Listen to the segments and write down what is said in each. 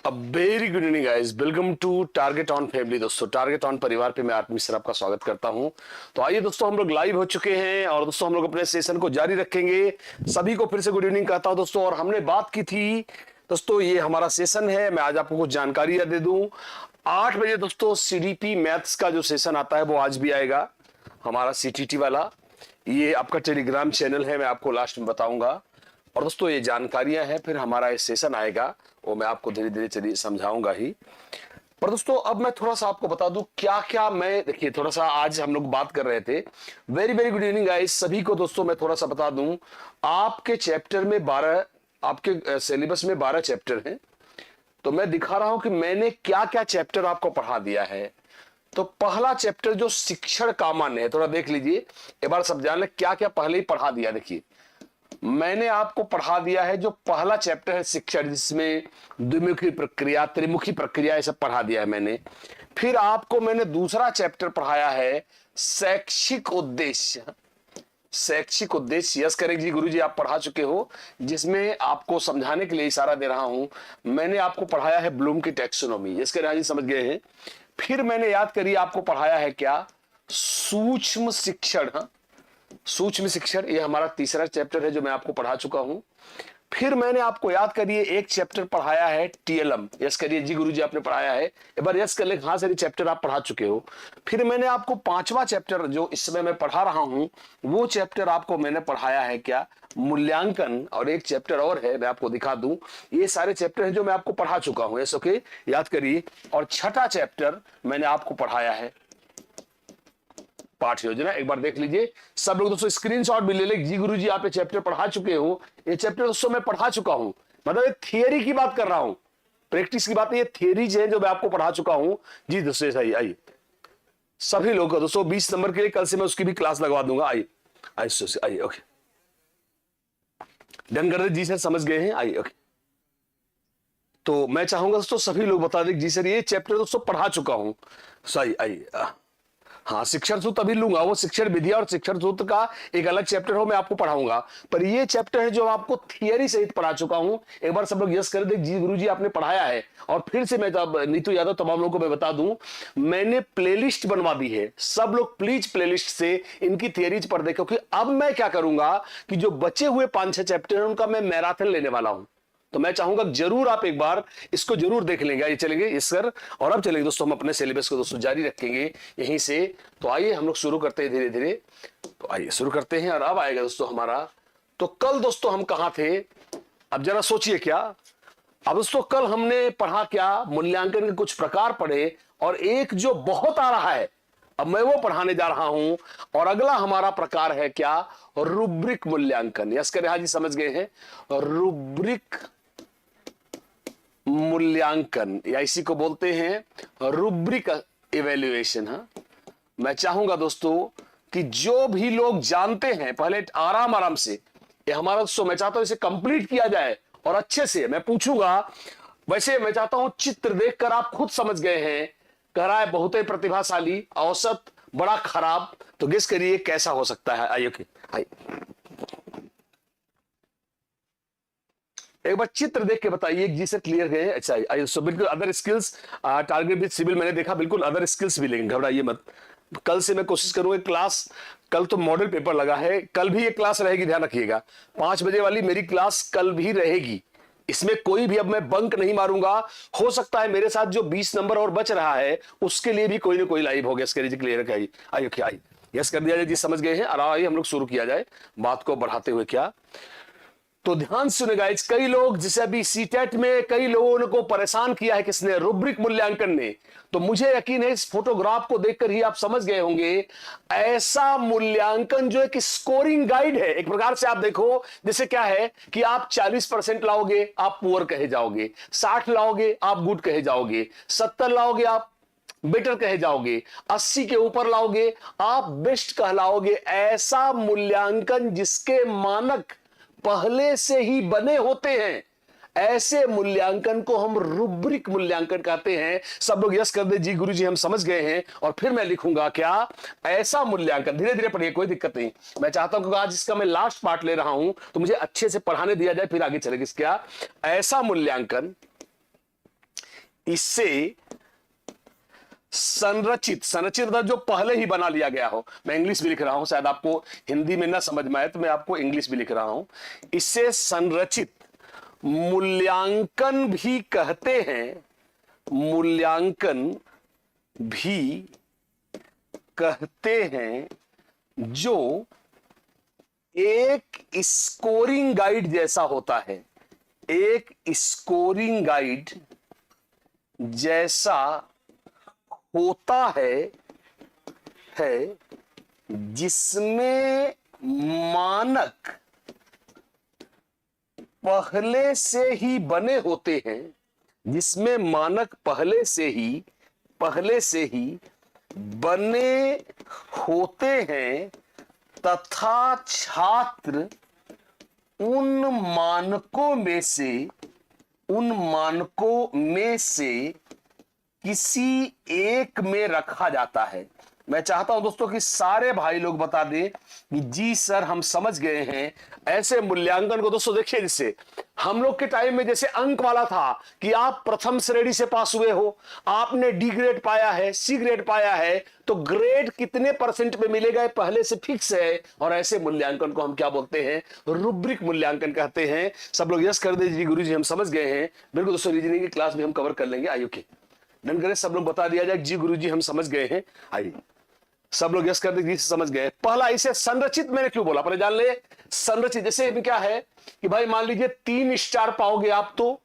Very good evening guys, welcome to target on family. दोस्तों, target on परिवार पे मैं आत्मी मिश्रा आपका स्वागत करता हूं। तो आइए दोस्तों, हम लोग लाइव हो चुके हैं और दोस्तों हम लोग अपने सेशन को जारी रखेंगे। सभी को फिर से गुड इवनिंग कहता हूं दोस्तों। और हमने बात की थी दोस्तों, ये हमारा सेशन है, मैं आज आपको कुछ जानकारियां दे दूं। 8 बजे दोस्तों सीडीपी मैथ्स का जो सेशन आता है वो आज भी आएगा, हमारा सीटीटी वाला। ये आपका टेलीग्राम चैनल है, मैं आपको लास्ट में बताऊंगा। और दोस्तों ये जानकारियां हैं, फिर हमारा ये सेशन आएगा, वो मैं आपको धीरे धीरे चलिए समझाऊंगा ही। पर दोस्तों अब मैं थोड़ा सा आपको बता दूं क्या क्या मैं, देखिए थोड़ा सा आज हम लोग बात कर रहे थे। Very very good evening guys सभी को। दोस्तों मैं थोड़ा सा बता दूं, आपके चैप्टर में 12, आपके सिलेबस में 12 चैप्टर हैं। तो मैं दिखा रहा हूं कि मैंने क्या क्या चैप्टर आपको पढ़ा दिया है। तो पहला चैप्टर जो शिक्षण कामान्य है, थोड़ा देख लीजिए एक बार, सब जान ले क्या क्या पहले ही पढ़ा दिया। देखिए मैंने आपको पढ़ा दिया है जो पहला चैप्टर है शिक्षण, जिसमें द्विमुखी प्रक्रिया, त्रिमुखी प्रक्रिया, ये सब पढ़ा दिया है मैंने। फिर आपको मैंने दूसरा चैप्टर पढ़ाया है शैक्षिक उद्देश्य। शैक्षिक उद्देश्य, यस करेक्ट जी गुरुजी, आप पढ़ा चुके हो, जिसमें आपको समझाने के लिए इशारा दे रहा हूं। मैंने आपको पढ़ाया है ब्लूम की टैक्सोनॉमी, यस करेक्ट जी, समझ गए हैं। फिर मैंने याद करिए आपको पढ़ाया है क्या, सूक्ष्म शिक्षण। सूक्ष्म शिक्षण, ये हमारा तीसरा चैप्टर है जो मैं आपको पढ़ा चुका हूं। फिर मैंने आपको याद करिए एक चैप्टर पढ़ाया है टीएलएम, यस करिए जी गुरुजी, आपने पढ़ाया है, एक बार यस कर ले, हाँ सर चैप्टर आप पढ़ा चुके हो। फिर मैंने आपको पांचवा चैप्टर जो इस समय मैं पढ़ा रहा हूं, वो चैप्टर आपको मैंने पढ़ाया है क्या, मूल्यांकन। और एक चैप्टर और है, मैं आपको दिखा दूं। ये सारे चैप्टर हैं जो मैं आपको पढ़ा चुका हूं, यस ओके, याद करिए। और छठा चैप्टर मैंने आपको पढ़ाया है पाठ योजना, एक बार देख लीजिए सब लोग दोस्तों, स्क्रीनशॉट भी ले ले। जी गुरुजी आप ये चैप्टर पढ़ा चुके हो, ये चैप्टर दोस्तों मैं पढ़ा चुका हूं, मतलब ये थियरी की बात कर रहा हूं, प्रैक्टिस की बात नहीं, ये थियरीज है जो मैं आपको पढ़ा चुका हूं। जी दोस्तों सही, आइए सभी लोग दोस्तों 20 नंबर के लिए कल से मैं उसकी भी क्लास लगवा दूंगा। आइए आइए आइए, ओके डन कर दे जी सर, समझ गए हैं, आइए ओके। तो मैं चाहूंगा दोस्तों सभी लोग बता दें जी सर ये चैप्टर दोस्तों पढ़ा चुका हूं, सही, आइए। हाँ शिक्षण सूत्र अभी लूंगा, वो शिक्षण विधि और शिक्षण सूत्र का एक अलग चैप्टर हो, मैं आपको पढ़ाऊंगा। पर ये चैप्टर है जो आपको थियरी सहित पढ़ा चुका हूं। एक बार सब लोग यस कर दे, जी गुरुजी आपने पढ़ाया है। और फिर से मैं नीतू यादव तमाम लोगों को मैं बता दूं, मैंने प्लेलिस्ट बनवा दी है, सब लोग प्लीज प्लेलिस्ट से इनकी थियरीज पढ़ देखो। कि अब मैं क्या करूंगा कि जो बचे हुए 5-6 चैप्टर हैं उनका मैं मैराथन लेने वाला हूं। तो मैं चाहूंगा जरूर आप एक बार इसको जरूर देख लेंगे। ये चलेंगे इस सर, और अब चलेंगे दोस्तों हम अपने सिलेबस को दोस्तों जारी रखेंगे यहीं से। तो आइए हम लोग शुरू करते हैं धीरे धीरे। तो आइए शुरू करते हैं। और अब आएगा दोस्तों हमारा, तो कल दोस्तों हम कहां थे, अब जरा सोचिए क्या। अब दोस्तों कल हमने पढ़ा क्या, मूल्यांकन के कुछ प्रकार पढ़े, और एक जो बहुत आ रहा है अब मैं वो पढ़ाने जा रहा हूं। और अगला हमारा प्रकार है क्या, रूब्रिक मूल्यांकन। यस करें, हाँ जी समझ गए हैं, रूब्रिक मूल्यांकन, या इसी को बोलते हैं रूब्रिक इवैल्यूएशन। हाँ मैं चाहूंगा दोस्तों कि जो भी लोग जानते हैं पहले आराम आराम से, ये हमारा दोस्तों मैं चाहता हूं इसे कंप्लीट किया जाए और अच्छे से मैं पूछूंगा। वैसे मैं चाहता हूं चित्र देखकर आप खुद समझ गए हैं, कह रहा है बहुत ही प्रतिभाशाली, औसत बड़ा खराब, तो गेस करिए कैसा हो सकता है। आइए ओके, आइए एक बार चित्र देख के बताइए जी से क्लियर है। अच्छा आइए, सो बिल्कुल other skills, target with civil मैंने देखा, बिल्कुल अदर स्किल्स भी लेंगे, घबराइए मत। कल से मैं कोशिश करूंगा क्लास, कल तो मॉडल पेपर लगा है, कल भी ये क्लास रहेगी, ध्यान रखिएगा। 5 बजे वाली मेरी क्लास कल भी रहेगी, इसमें कोई भी अब मैं बंक नहीं मारूंगा। हो सकता है मेरे साथ जो 20 नंबर और बच रहा है उसके लिए भी कोई ना कोई लाइव हो गया, इसके लिए क्लियर है। आइए ओके, आइए यस कर दिया जाए जी, समझ गए हैं। और आइए हम लोग शुरू किया जाए बात को बढ़ाते हुए। क्या, तो ध्यान सुनेगा, कई लोग जिसे अभी सीटेट में कई लोगों को परेशान किया है, किसने, रूब्रिक मूल्यांकन ने। तो मुझे यकीन है इस फोटोग्राफ को देखकर ही आप समझ गए होंगे, ऐसा मूल्यांकन जो एक स्कोरिंग गाइड है। एक प्रकार से आप देखो जैसे क्या है कि आप 40% लाओगे आप पुअर कहे जाओगे, 60 लाओगे आप गुड कहे जाओगे, 70 लाओगे आप बेटर कहे जाओगे, 80 के ऊपर लाओगे आप बेस्ट कहलाओगे। ऐसा मूल्यांकन जिसके मानक पहले से ही बने होते हैं, ऐसे मूल्यांकन को हम रूब्रिक मूल्यांकन कहते हैं। सब लोग यस कर दे, जी गुरुजी हम समझ गए हैं। और फिर मैं लिखूंगा क्या, ऐसा मूल्यांकन, धीरे धीरे पढ़िए कोई दिक्कत नहीं। मैं चाहता हूं कि आज इसका मैं लास्ट पार्ट ले रहा हूं तो मुझे अच्छे से पढ़ाने दिया जाए, फिर आगे चलेगी। क्या, ऐसा मूल्यांकन इसे संरचित, संरचित मतलब जो पहले ही बना लिया गया हो। मैं इंग्लिश भी लिख रहा हूं, शायद आपको हिंदी में ना समझ में आए तो मैं आपको इंग्लिश भी लिख रहा हूं। इसे संरचित मूल्यांकन भी कहते हैं, मूल्यांकन भी कहते हैं, जो एक स्कोरिंग गाइड जैसा होता है, एक स्कोरिंग गाइड जैसा होता है जिसमें मानक पहले से ही बने होते हैं, जिसमें मानक पहले से ही बने होते हैं तथा छात्र उन मानकों में से किसी एक में रखा जाता है। मैं चाहता हूं दोस्तों कि सारे भाई लोग बता दें कि जी सर हम समझ गए हैं। ऐसे मूल्यांकन को दोस्तों देखिए, जिससे हम लोग के टाइम में जैसे अंक वाला था कि आप प्रथम श्रेणी से पास हुए हो, आपने डी ग्रेड पाया है, सी ग्रेड पाया है, तो ग्रेड कितने परसेंट पे मिलेगा पहले से फिक्स है। और ऐसे मूल्यांकन को हम क्या बोलते हैं? रुब्रिक मूल्यांकन कहते हैं। सब लोग यस कर दीजिए गुरुजी हम समझ गए हैं। बिल्कुल दोस्तों, रीजनिंग की क्लास भी हम कवर कर लेंगे। आइए ओके डन करें, सब लोग बता दिया जाए जी गुरुजी हम समझ गए हैं। आइए सब लोग यस कर दीजिए समझ गए। पहला, इसे संरचित मैंने क्यों बोला, पर जान ले। संरचित जैसे क्या है कि भाई मान लीजिए 3 स्टार पाओगे आप तो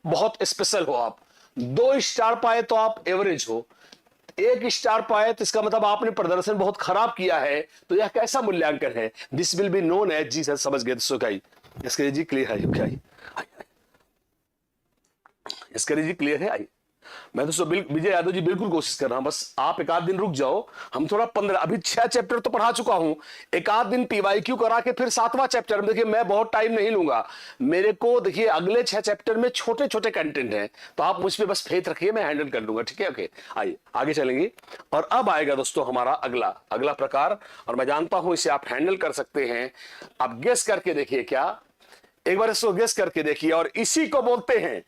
बहुत स्पेशल हो, आप 2 स्टार पाए तो आप एवरेज हो, 1 स्टार पाए तो इसका मतलब आपने प्रदर्शन बहुत खराब किया है। तो यह कैसा मूल्यांकन है? This will be known as, जी सर समझ गए दोस्तों का इसके जी क्लियर है क्या? इसके जी क्लियर है। आइए मैं दोस्तों विजय यादव जी बिल्कुल कोशिश कर रहा हूं, बस आप एक आध दिन रुक जाओ। हम थोड़ा 15 अभी 6 चैप्टर तो पढ़ा चुका हूं, एक आध दिन पीवाईक्यू करा के फिर 7वां चैप्टर में देखिए मैं बहुत टाइम नहीं लूंगा। मेरे को देखिए अगले 6 चैप्टर में छोटे छोटे कंटेंट हैं, तो आप मुझ पर बस फेथ रखिए, मैं हैंडल कर लूंगा। ठीक है ओके, आइए आगे चलेंगे। और अब आएगा दोस्तों हमारा अगला प्रकार, और मैं जानता हूं इसे आप हैंडल कर सकते हैं। आप गेस करके देखिए, क्या एक बार इसको गेस करके देखिए। और इसी को बोलते हैं,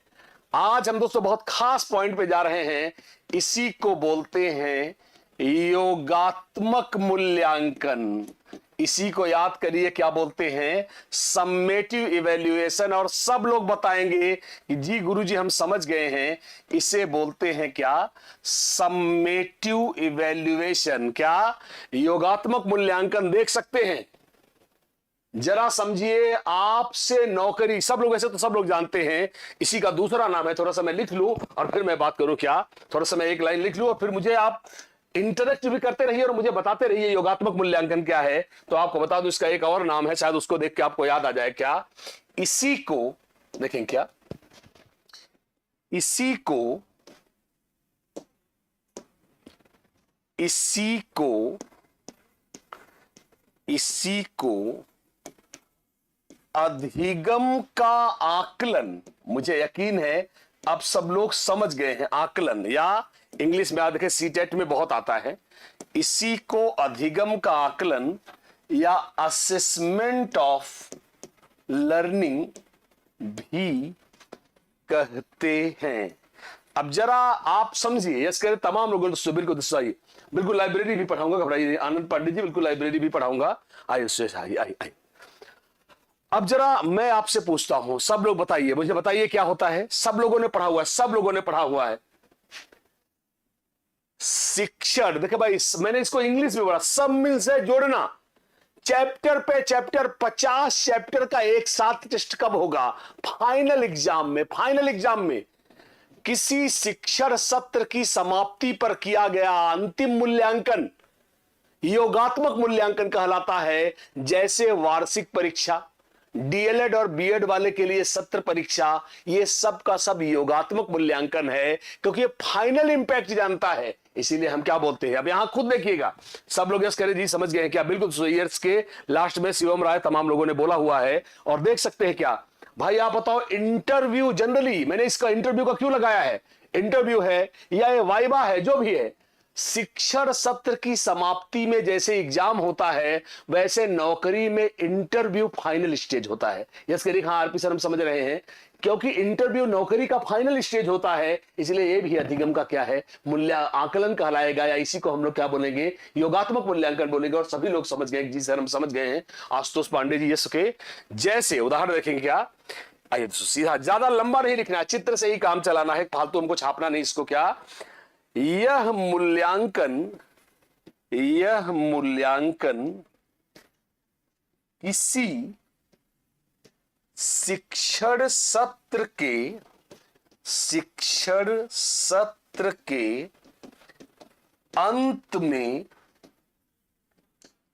आज हम दोस्तों बहुत खास पॉइंट पे जा रहे हैं, इसी को बोलते हैं योगात्मक मूल्यांकन। इसी को याद करिए, क्या बोलते हैं? Summative evaluation. और सब लोग बताएंगे कि जी गुरुजी हम समझ गए हैं, इसे बोलते हैं क्या? Summative evaluation. क्या? योगात्मक मूल्यांकन। देख सकते हैं, जरा समझिए, आपसे नौकरी, सब लोग ऐसे तो सब लोग जानते हैं, इसी का दूसरा नाम है, थोड़ा सा मैं लिख लूं और फिर मैं बात करूं। क्या? थोड़ा सा मैं एक लाइन लिख लूं और फिर मुझे आप इंटरेक्ट भी करते रहिए और मुझे बताते रहिए योगात्मक मूल्यांकन क्या है। तो आपको बता दूं इसका एक और नाम है, शायद उसको देख के आपको याद आ जाए। क्या? इसी को देखें, क्या इसी को अधिगम का आकलन। मुझे यकीन है अब सब लोग समझ गए हैं। आकलन, या इंग्लिश में देखें सीटेट में बहुत आता है, इसी को अधिगम का आकलन या असेसमेंट ऑफ लर्निंग भी कहते हैं। अब जरा आप समझिए, यस करें तमाम लोगों को बिल्कुल दोस्तों। बिल्कुल लाइब्रेरी भी पढ़ाऊंगा, घबराइए आनंद पांडे जी, बिल्कुल लाइब्रेरी भी पढ़ाऊंगा। आइए अब जरा मैं आपसे पूछता हूं, सब लोग बताइए, मुझे बताइए क्या होता है? सब लोगों ने पढ़ा हुआ है, सब लोगों ने पढ़ा हुआ है शिक्षण। देखिए भाई मैंने इसको इंग्लिश में बोला, सब मिल से जोड़ना। चैप्टर पे चैप्टर, 50 चैप्टर का एक साथ टेस्ट कब होगा? फाइनल एग्जाम में किसी शिक्षण सत्र की समाप्ति पर किया गया अंतिम मूल्यांकन योगात्मक मूल्यांकन कहलाता है। जैसे वार्षिक परीक्षा, डीएलएड और बीएड वाले के लिए सत्र परीक्षा, ये सब का सब योगात्मक मूल्यांकन है, क्योंकि ये फाइनल इंपैक्ट जानता है। इसीलिए हम क्या बोलते हैं, अब यहां खुद देखिएगा, सब लोग यस करें जी समझ गए हैं क्या? बिल्कुल ईयर्स के लास्ट में शिवम राय तमाम लोगों ने बोला हुआ है। और देख सकते हैं क्या भाई, आप बताओ इंटरव्यू, जनरली मैंने इसका इंटरव्यू का क्यों लगाया है? इंटरव्यू है या ये वाइवा है, जो भी है, शिक्षण सत्र की समाप्ति में जैसे एग्जाम होता है, वैसे नौकरी में इंटरव्यू फाइनल स्टेज होता है। यस करिए, हाँ आरपी सर हम समझ रहे हैं, क्योंकि इंटरव्यू नौकरी का फाइनल स्टेज होता है, इसलिए ये भी अधिगम का क्या है, मूल्य आकलन कहलाएगा, या इसी को हम लोग क्या बोलेंगे, योगात्मक मूल्यांकन बोलेंगे। और सभी लोग समझ गए, जी सर हम समझ गए हैं। आशुतोष पांडे जी यस के जैसे उदाहरण देखेंगे क्या, आइए सीधा, ज्यादा लंबा नहीं लिखना है, चित्र से ही काम चलाना है, फालतू हमको छापना नहीं इसको। क्या यह मूल्यांकन किसी शिक्षण सत्र के अंत में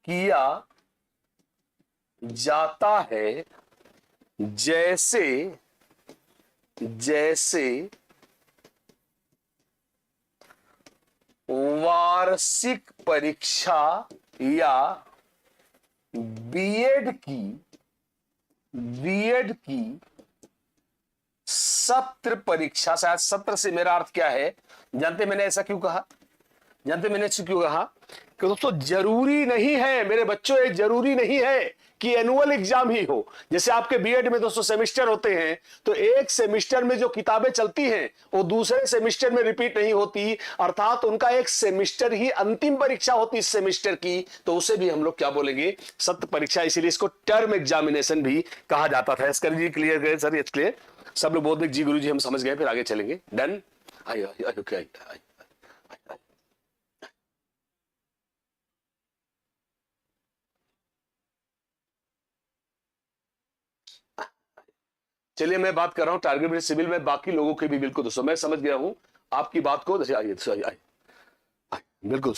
किया जाता है, जैसे वार्षिक परीक्षा या बीएड की सत्र परीक्षा। शायद सत्र से मेरा अर्थ क्या है, जानते मैंने ऐसा क्यों कहा, कि दोस्तों जरूरी नहीं है मेरे बच्चों, ये जरूरी नहीं है कि एनुअल एग्जाम ही हो। जैसे आपके बीएड में दोस्तों सेमेस्टर होते हैं, तो एक सेमेस्टर में जो किताबें चलती हैं वो दूसरे सेमेस्टर में रिपीट नहीं होती, अर्थात उनका एक सेमेस्टर ही अंतिम परीक्षा होती इस सेमेस्टर की, तो उसे भी हम लोग क्या बोलेंगे, सत्र परीक्षा। इसीलिए इसको टर्म एग्जामिनेशन भी कहा जाता था। इसका जी क्लियर गए सर, ये क्लियर सब लोग बोलते जी गुरु जी हम समझ गए, फिर आगे चलेंगे। डन, आइए चलिए, मैं बात कर रहा हूं टारगेट बेस्ड सिविल में बाकी लोगों के भी। बिल्कुल दोस्तों मैं समझ गया हूं आपकी बात को। आइए बिल्कुल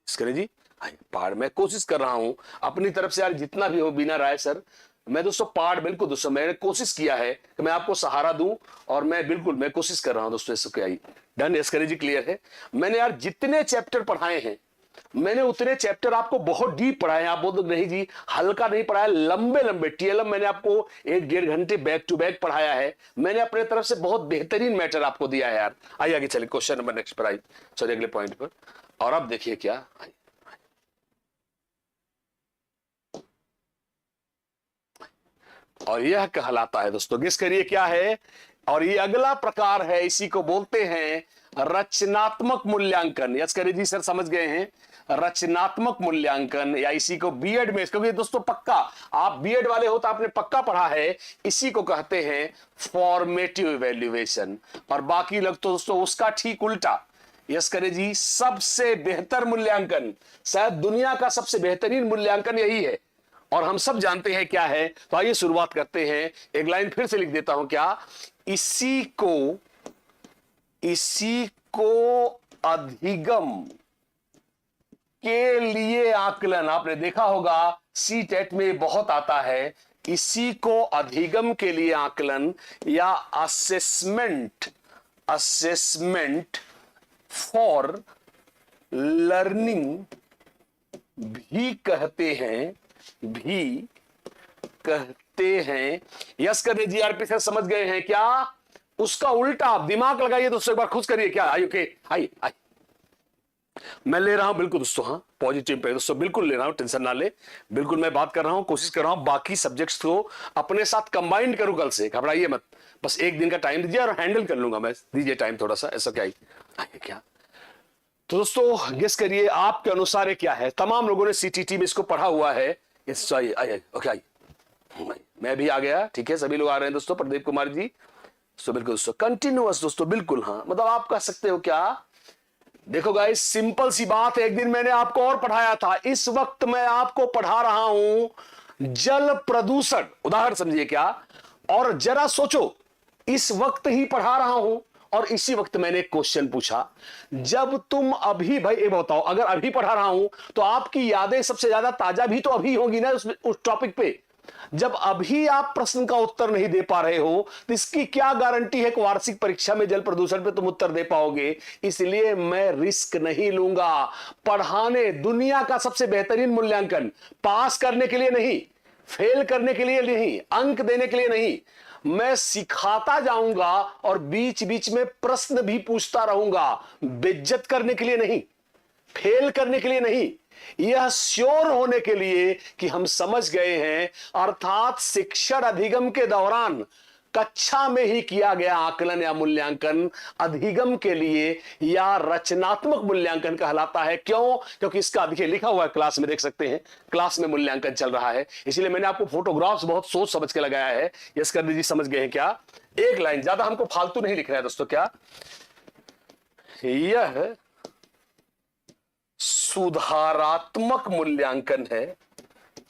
करें जी, आइए पहाड़। मैं कोशिश कर रहा हूं अपनी तरफ से यार जितना भी हो, बिना राय सर मैं दोस्तों पहाड़, बिल्कुल दोस्तों मैंने कोशिश किया है कि मैं आपको सहारा दूं, और मैं कोशिश कर रहा हूं दोस्तों इसको। क्या डन, यस करें जी, क्लियर है। मैंने यार जितने चैप्टर पढ़ाए हैं, मैंने उतने चैप्टर आपको बहुत डीप पढ़ाए हैं। आप बोल दो नहीं जी हल्का नहीं पढ़ाया, लंबे लंबे टीएलएम मैंने आपको 1-1.5 घंटे बैक टू बैक पढ़ाया है। मैंने अपने तरफ से बहुत बेहतरीन मैटर आपको दिया है यार। आइए आगे चलिए, क्वेश्चन नंबर नेक्स्ट पर, आई सॉरी अगले पॉइंट पर। और अब देखिए क्या, और यह कहलाता है दोस्तों, गेस करिए क्या है, और ये अगला प्रकार है, इसी को बोलते हैं रचनात्मक मूल्यांकन। यस करिए जी सर, समझ गए हैं, रचनात्मक मूल्यांकन, या इसी को बीएड में, क्योंकि दोस्तों पक्का आप बीएड वाले हो तो आपने पक्का पढ़ा है, इसी को कहते हैं फॉर्मेटिव इवैल्यूएशन। और बाकी लोग तो दोस्तों उसका ठीक उल्टा। यस करिए जी, सबसे बेहतर मूल्यांकन, शायद दुनिया का सबसे बेहतरीन मूल्यांकन यही है, और हम सब जानते हैं क्या है। तो आइए शुरुआत करते हैं, एक लाइन फिर से लिख देता हूं, क्या इसी को अधिगम के लिए आकलन। आपने देखा होगा सी टेट में बहुत आता है, इसी को अधिगम के लिए आकलन या असेसमेंट फॉर लर्निंग भी कहते हैं। यस करिए जी, आरपी सर समझ गए हैं क्या, उसका उल्टा। आप दिमाग लगाइए दोस्तों, एक बार खुश करिए क्या। आइए मैं ले रहा हूं बिल्कुल दोस्तों, हाँ पॉजिटिव पे दोस्तों बिल्कुल ले रहा हूं, टेंशन ना ले। बिल्कुल मैं बात कर रहा हूं, कोशिश कर रहा हूं बाकी सब्जेक्ट्स को अपने साथ कंबाइंड करूं कल से, घबराइए मत, बस एक दिन का टाइम दीजिए और हैंडल कर लूंगा मैं, दीजिए टाइम थोड़ा सा, ऐसा क्या आइए क्या। तो दोस्तों गेस करिए आपके अनुसार ये क्या है। तमाम लोगों ने सीटीटी में इसको पढ़ा हुआ है। आइए ओके, आइए मैं भी आ गया, ठीक है सभी लोग आ रहे हैं दोस्तों, प्रदीप कुमार जी बिल्कुल दोस्तों कंटिन्यूअस दोस्तों, बिल्कुल हाँ, मतलब आप कह सकते हो क्या। देखो गाइस सिंपल सी बात है, एक दिन मैंने आपको और पढ़ाया था, इस वक्त मैं आपको पढ़ा रहा हूं जल प्रदूषण, उदाहरण समझिए क्या। और जरा सोचो, इस वक्त ही पढ़ा रहा हूं और इसी वक्त मैंने एक क्वेश्चन पूछा, जब तुम अभी, भाई ये बताओ, अगर अभी पढ़ा रहा हूं तो आपकी यादें सबसे ज्यादा ताजा भी तो अभी होंगी ना उस टॉपिक पे। जब अभी आप प्रश्न का उत्तर नहीं दे पा रहे हो तो इसकी क्या गारंटी है कि वार्षिक परीक्षा में जल प्रदूषण पे तुम उत्तर दे पाओगे। इसलिए मैं रिस्क नहीं लूंगा पढ़ाने, दुनिया का सबसे बेहतरीन मूल्यांकन, पास करने के लिए नहीं, फेल करने के लिए नहीं, अंक देने के लिए नहीं, मैं सिखाता जाऊंगा और बीच बीच में प्रश्न भी पूछता रहूंगा, बेइज्जत करने के लिए नहीं, फेल करने के लिए नहीं, यह श्योर होने के लिए कि हम समझ गए हैं। अर्थात शिक्षण अधिगम के दौरान कक्षा में ही किया गया आकलन या मूल्यांकन अधिगम के लिए या रचनात्मक मूल्यांकन कहलाता है। क्यों? क्योंकि इसका देखिए लिखा हुआ है, क्लास में देख सकते हैं, क्लास में मूल्यांकन चल रहा है, इसलिए मैंने आपको फोटोग्राफ्स बहुत सोच समझ के लगाया है। यस कर दीजिए, समझ गए हैं क्या? एक लाइन, ज्यादा हमको फालतू नहीं लिख रहा है दोस्तों। क्या यह सुधारात्मक मूल्यांकन है,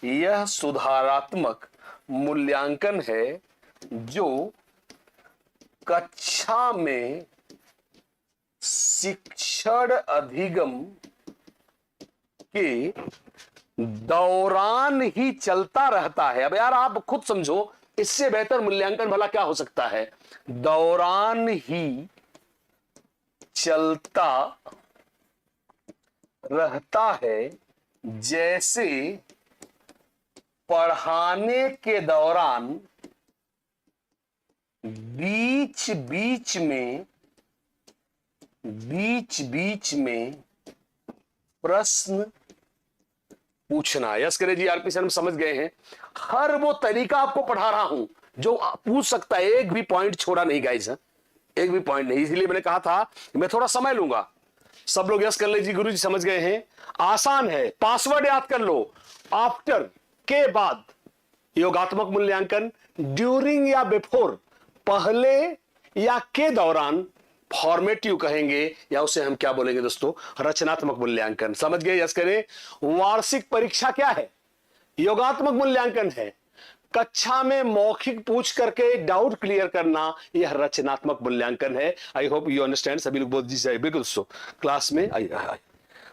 यह सुधारात्मक मूल्यांकन है जो कक्षा में शिक्षण अधिगम के दौरान ही चलता रहता है। अब यार आप खुद समझो, इससे बेहतर मूल्यांकन भला क्या हो सकता है? दौरान ही चलता रहता है, जैसे पढ़ाने के दौरान बीच बीच में प्रश्न पूछना। यस करे जी, आरपी सर हम समझ गए हैं। हर वो तरीका आपको पढ़ा रहा हूं जो पूछ सकता है, एक भी पॉइंट छोड़ा नहीं गाइस, एक भी पॉइंट नहीं। इसलिए मैंने कहा था मैं थोड़ा समय लूंगा। सब लोग यस कर लीजिए, गुरु जी समझ गए हैं। आसान है, पासवर्ड याद कर लो। आफ्टर के बाद योगात्मक मूल्यांकन, ड्यूरिंग या बिफोर पहले या के दौरान फॉर्मेटिव कहेंगे, या उसे हम क्या बोलेंगे दोस्तों? रचनात्मक मूल्यांकन। समझ गए? यस करें। वार्षिक परीक्षा क्या है? योगात्मक मूल्यांकन है। कक्षा में मौखिक पूछ करके डाउट क्लियर करना, यह रचनात्मक मूल्यांकन है। I hope you understand. सभी लोग बहुत जी से बिल्कुल दोस्तों क्लास में आइए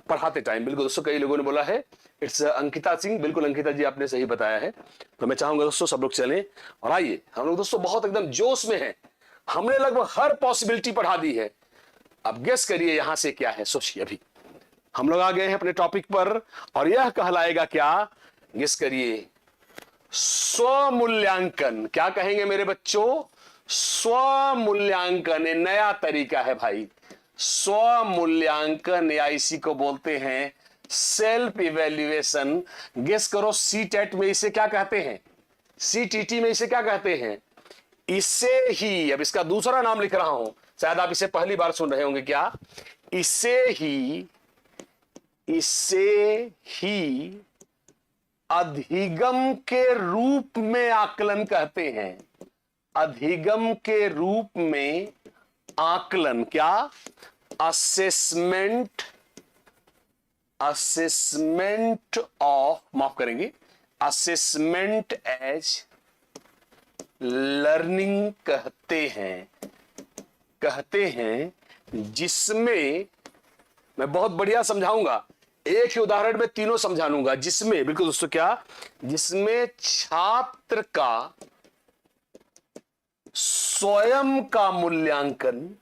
पढ़ाते टाइम। बिल्कुल दोस्तों, कई लोगों ने बोला है इट्स अंकिता सिंह। बिल्कुल अंकिता जी, आपने सही बताया है। तो मैं चाहूंगा दोस्तों सब लोग चलें और आइए। हम लोग दोस्तों बहुत एकदम जोश में हैं, हमने लगभग हर पॉसिबिलिटी पढ़ा दी है। अब गेस करिए यहां से क्या है, सोचिए। अभी हम लोग आ गए हैं अपने टॉपिक पर और यह कहलाएगा क्या? गेस करिए, स्वमूल्यांकन। क्या कहेंगे मेरे बच्चों? स्वमूल्यांकन। एक नया तरीका है भाई स्वमूल्यांकन, या इसी को बोलते हैं सेल्फ इवेल्युएशन। गेस करो, सी टेट में इसे क्या कहते हैं? सीटीटी में इसे क्या कहते हैं? इसे ही, अब इसका दूसरा नाम लिख रहा हूं, शायद आप इसे पहली बार सुन रहे होंगे। क्या? इसे ही अधिगम के रूप में आकलन कहते हैं। अधिगम के रूप में आकलन। क्या? असेसमेंट ऑफ, माफ करेंगे, असेसमेंट एज लर्निंग कहते हैं, जिसमें मैं बहुत बढ़िया समझाऊंगा। एक ही उदाहरण में तीनों समझा लूंगा। जिसमें, बिल्कुल दोस्तों, क्या? जिसमें छात्र का स्वयं का मूल्यांकन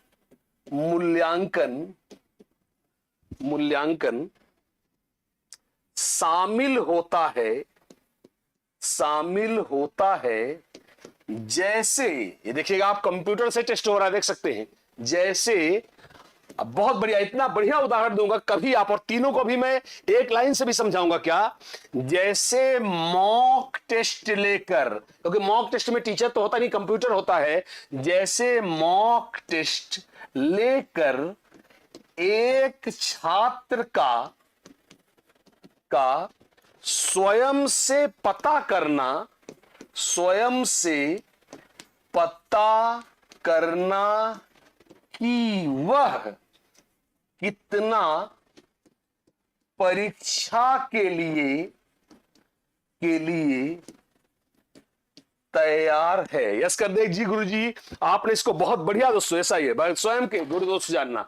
शामिल होता है। जैसे ये देखिएगा, आप कंप्यूटर से टेस्ट हो रहा है, देख सकते हैं। जैसे, अब बहुत बढ़िया, इतना बढ़िया उदाहरण दूंगा कभी आप, और तीनों को भी मैं एक लाइन से भी समझाऊंगा। क्या? जैसे मॉक टेस्ट लेकर, क्योंकि मॉक टेस्ट में टीचर तो होता नहीं, कंप्यूटर होता है। जैसे मॉक टेस्ट लेकर एक छात्र का स्वयं से पता करना कि वह कितना परीक्षा के लिए तैयार है। यस कर दे जी गुरुजी, आपने इसको बहुत बढ़िया दोस्तों, ऐसा ही है स्वयं के गुरु दोस्त जानना।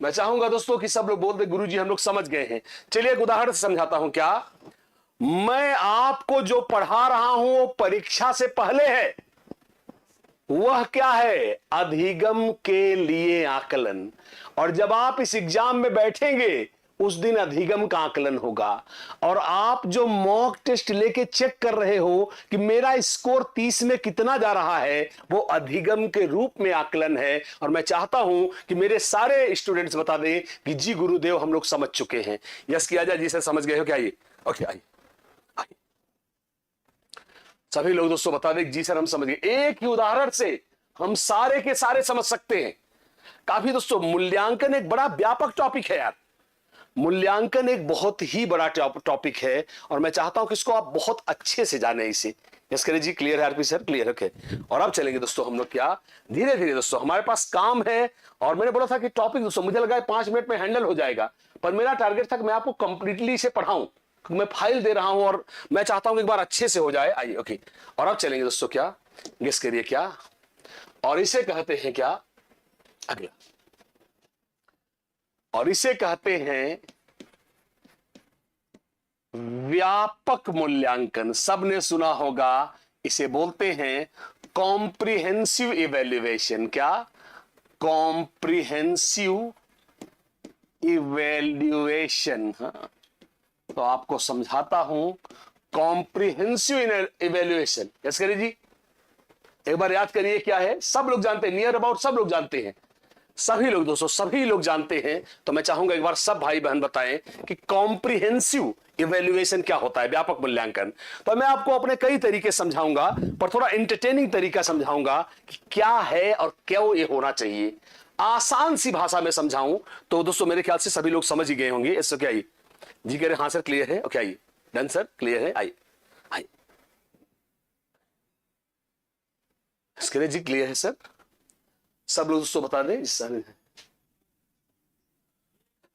मैं चाहूंगा दोस्तों कि सब लोग बोल दे गुरुजी हम लोग समझ गए हैं। चलिए एक उदाहरण से समझाता हूं। क्या? मैं आपको जो पढ़ा रहा हूं वो परीक्षा से पहले है। वह क्या है? अधिगम के लिए आकलन। और जब आप इस एग्जाम में बैठेंगे, उस दिन अधिगम का आकलन होगा। और आप जो मॉक टेस्ट लेके चेक कर रहे हो कि मेरा स्कोर 30 में कितना जा रहा है, वो अधिगम के रूप में आकलन है। और मैं चाहता हूं कि मेरे सारे स्टूडेंट्स बता दें कि जी गुरुदेव हम लोग समझ चुके हैं। यस किया जाए, जी सर समझ गए हो क्या? ये ओके, आइए सभी लोग दोस्तों बता दें जी सर हम समझ गए। एक ही उदाहरण से हम सारे के सारे समझ सकते हैं। काफी दोस्तों, मूल्यांकन एक बड़ा व्यापक टॉपिक है यार। मूल्यांकन एक बहुत ही बड़ा टॉपिक है और मैं चाहता हूं कि इसको आप बहुत अच्छे से जाने इसे। यस करें जी, क्लियर है आरपी सर? Clear, okay. और अब चलेंगे दोस्तों हम लोग क्या, धीरे धीरे दोस्तों हमारे पास काम है। और मैंने बोला था कि टॉपिक दोस्तों मुझे लगा 5 मिनट में हैंडल हो जाएगा, पर मेरा टारगेट था कि मैं आपको कंप्लीटली इसे पढ़ाऊं। मैं फाइल दे रहा हूं और मैं चाहता हूं कि एक बार अच्छे से हो जाए। आइए, ओके। और अब चलेंगे दोस्तों क्या, गेस करिए क्या, और इसे कहते हैं क्या, अगला, और इसे कहते हैं व्यापक मूल्यांकन। सबने सुना होगा, इसे बोलते हैं कॉम्प्रिहेंसिव इवैल्यूएशन। क्या? Comprehensive evaluation. हाँ, तो आपको समझाता हूं कॉम्प्रिहेंसिव इवैल्यूएशन। यस करिए जी, एक बार याद करिए क्या है। सब लोग जानते हैं, नियर अबाउट सब लोग जानते हैं, सभी लोग दोस्तों सभी लोग जानते हैं। तो मैं चाहूंगा एक बार सब भाई बहन बताएं कि कॉम्प्रिहेंसिव इवैल्यूएशन क्या होता है, व्यापक मूल्यांकन। तो मैं आपको अपने कई तरीके समझाऊंगा, पर थोड़ा एंटरटेनिंग तरीका समझाऊंगा कि क्या है और क्यों ये होना चाहिए। आसान सी भाषा में समझाऊं तो दोस्तों मेरे ख्याल से सभी लोग समझ ही गए होंगे। इससे क्या, आइए जी कह रहे, हाँ सर क्लियर है, ओके आइए, डन सर क्लियर है, आइए आइए, इसके लिए जी क्लियर है सर, सब लोग दोस्तों बता दें इस सारे।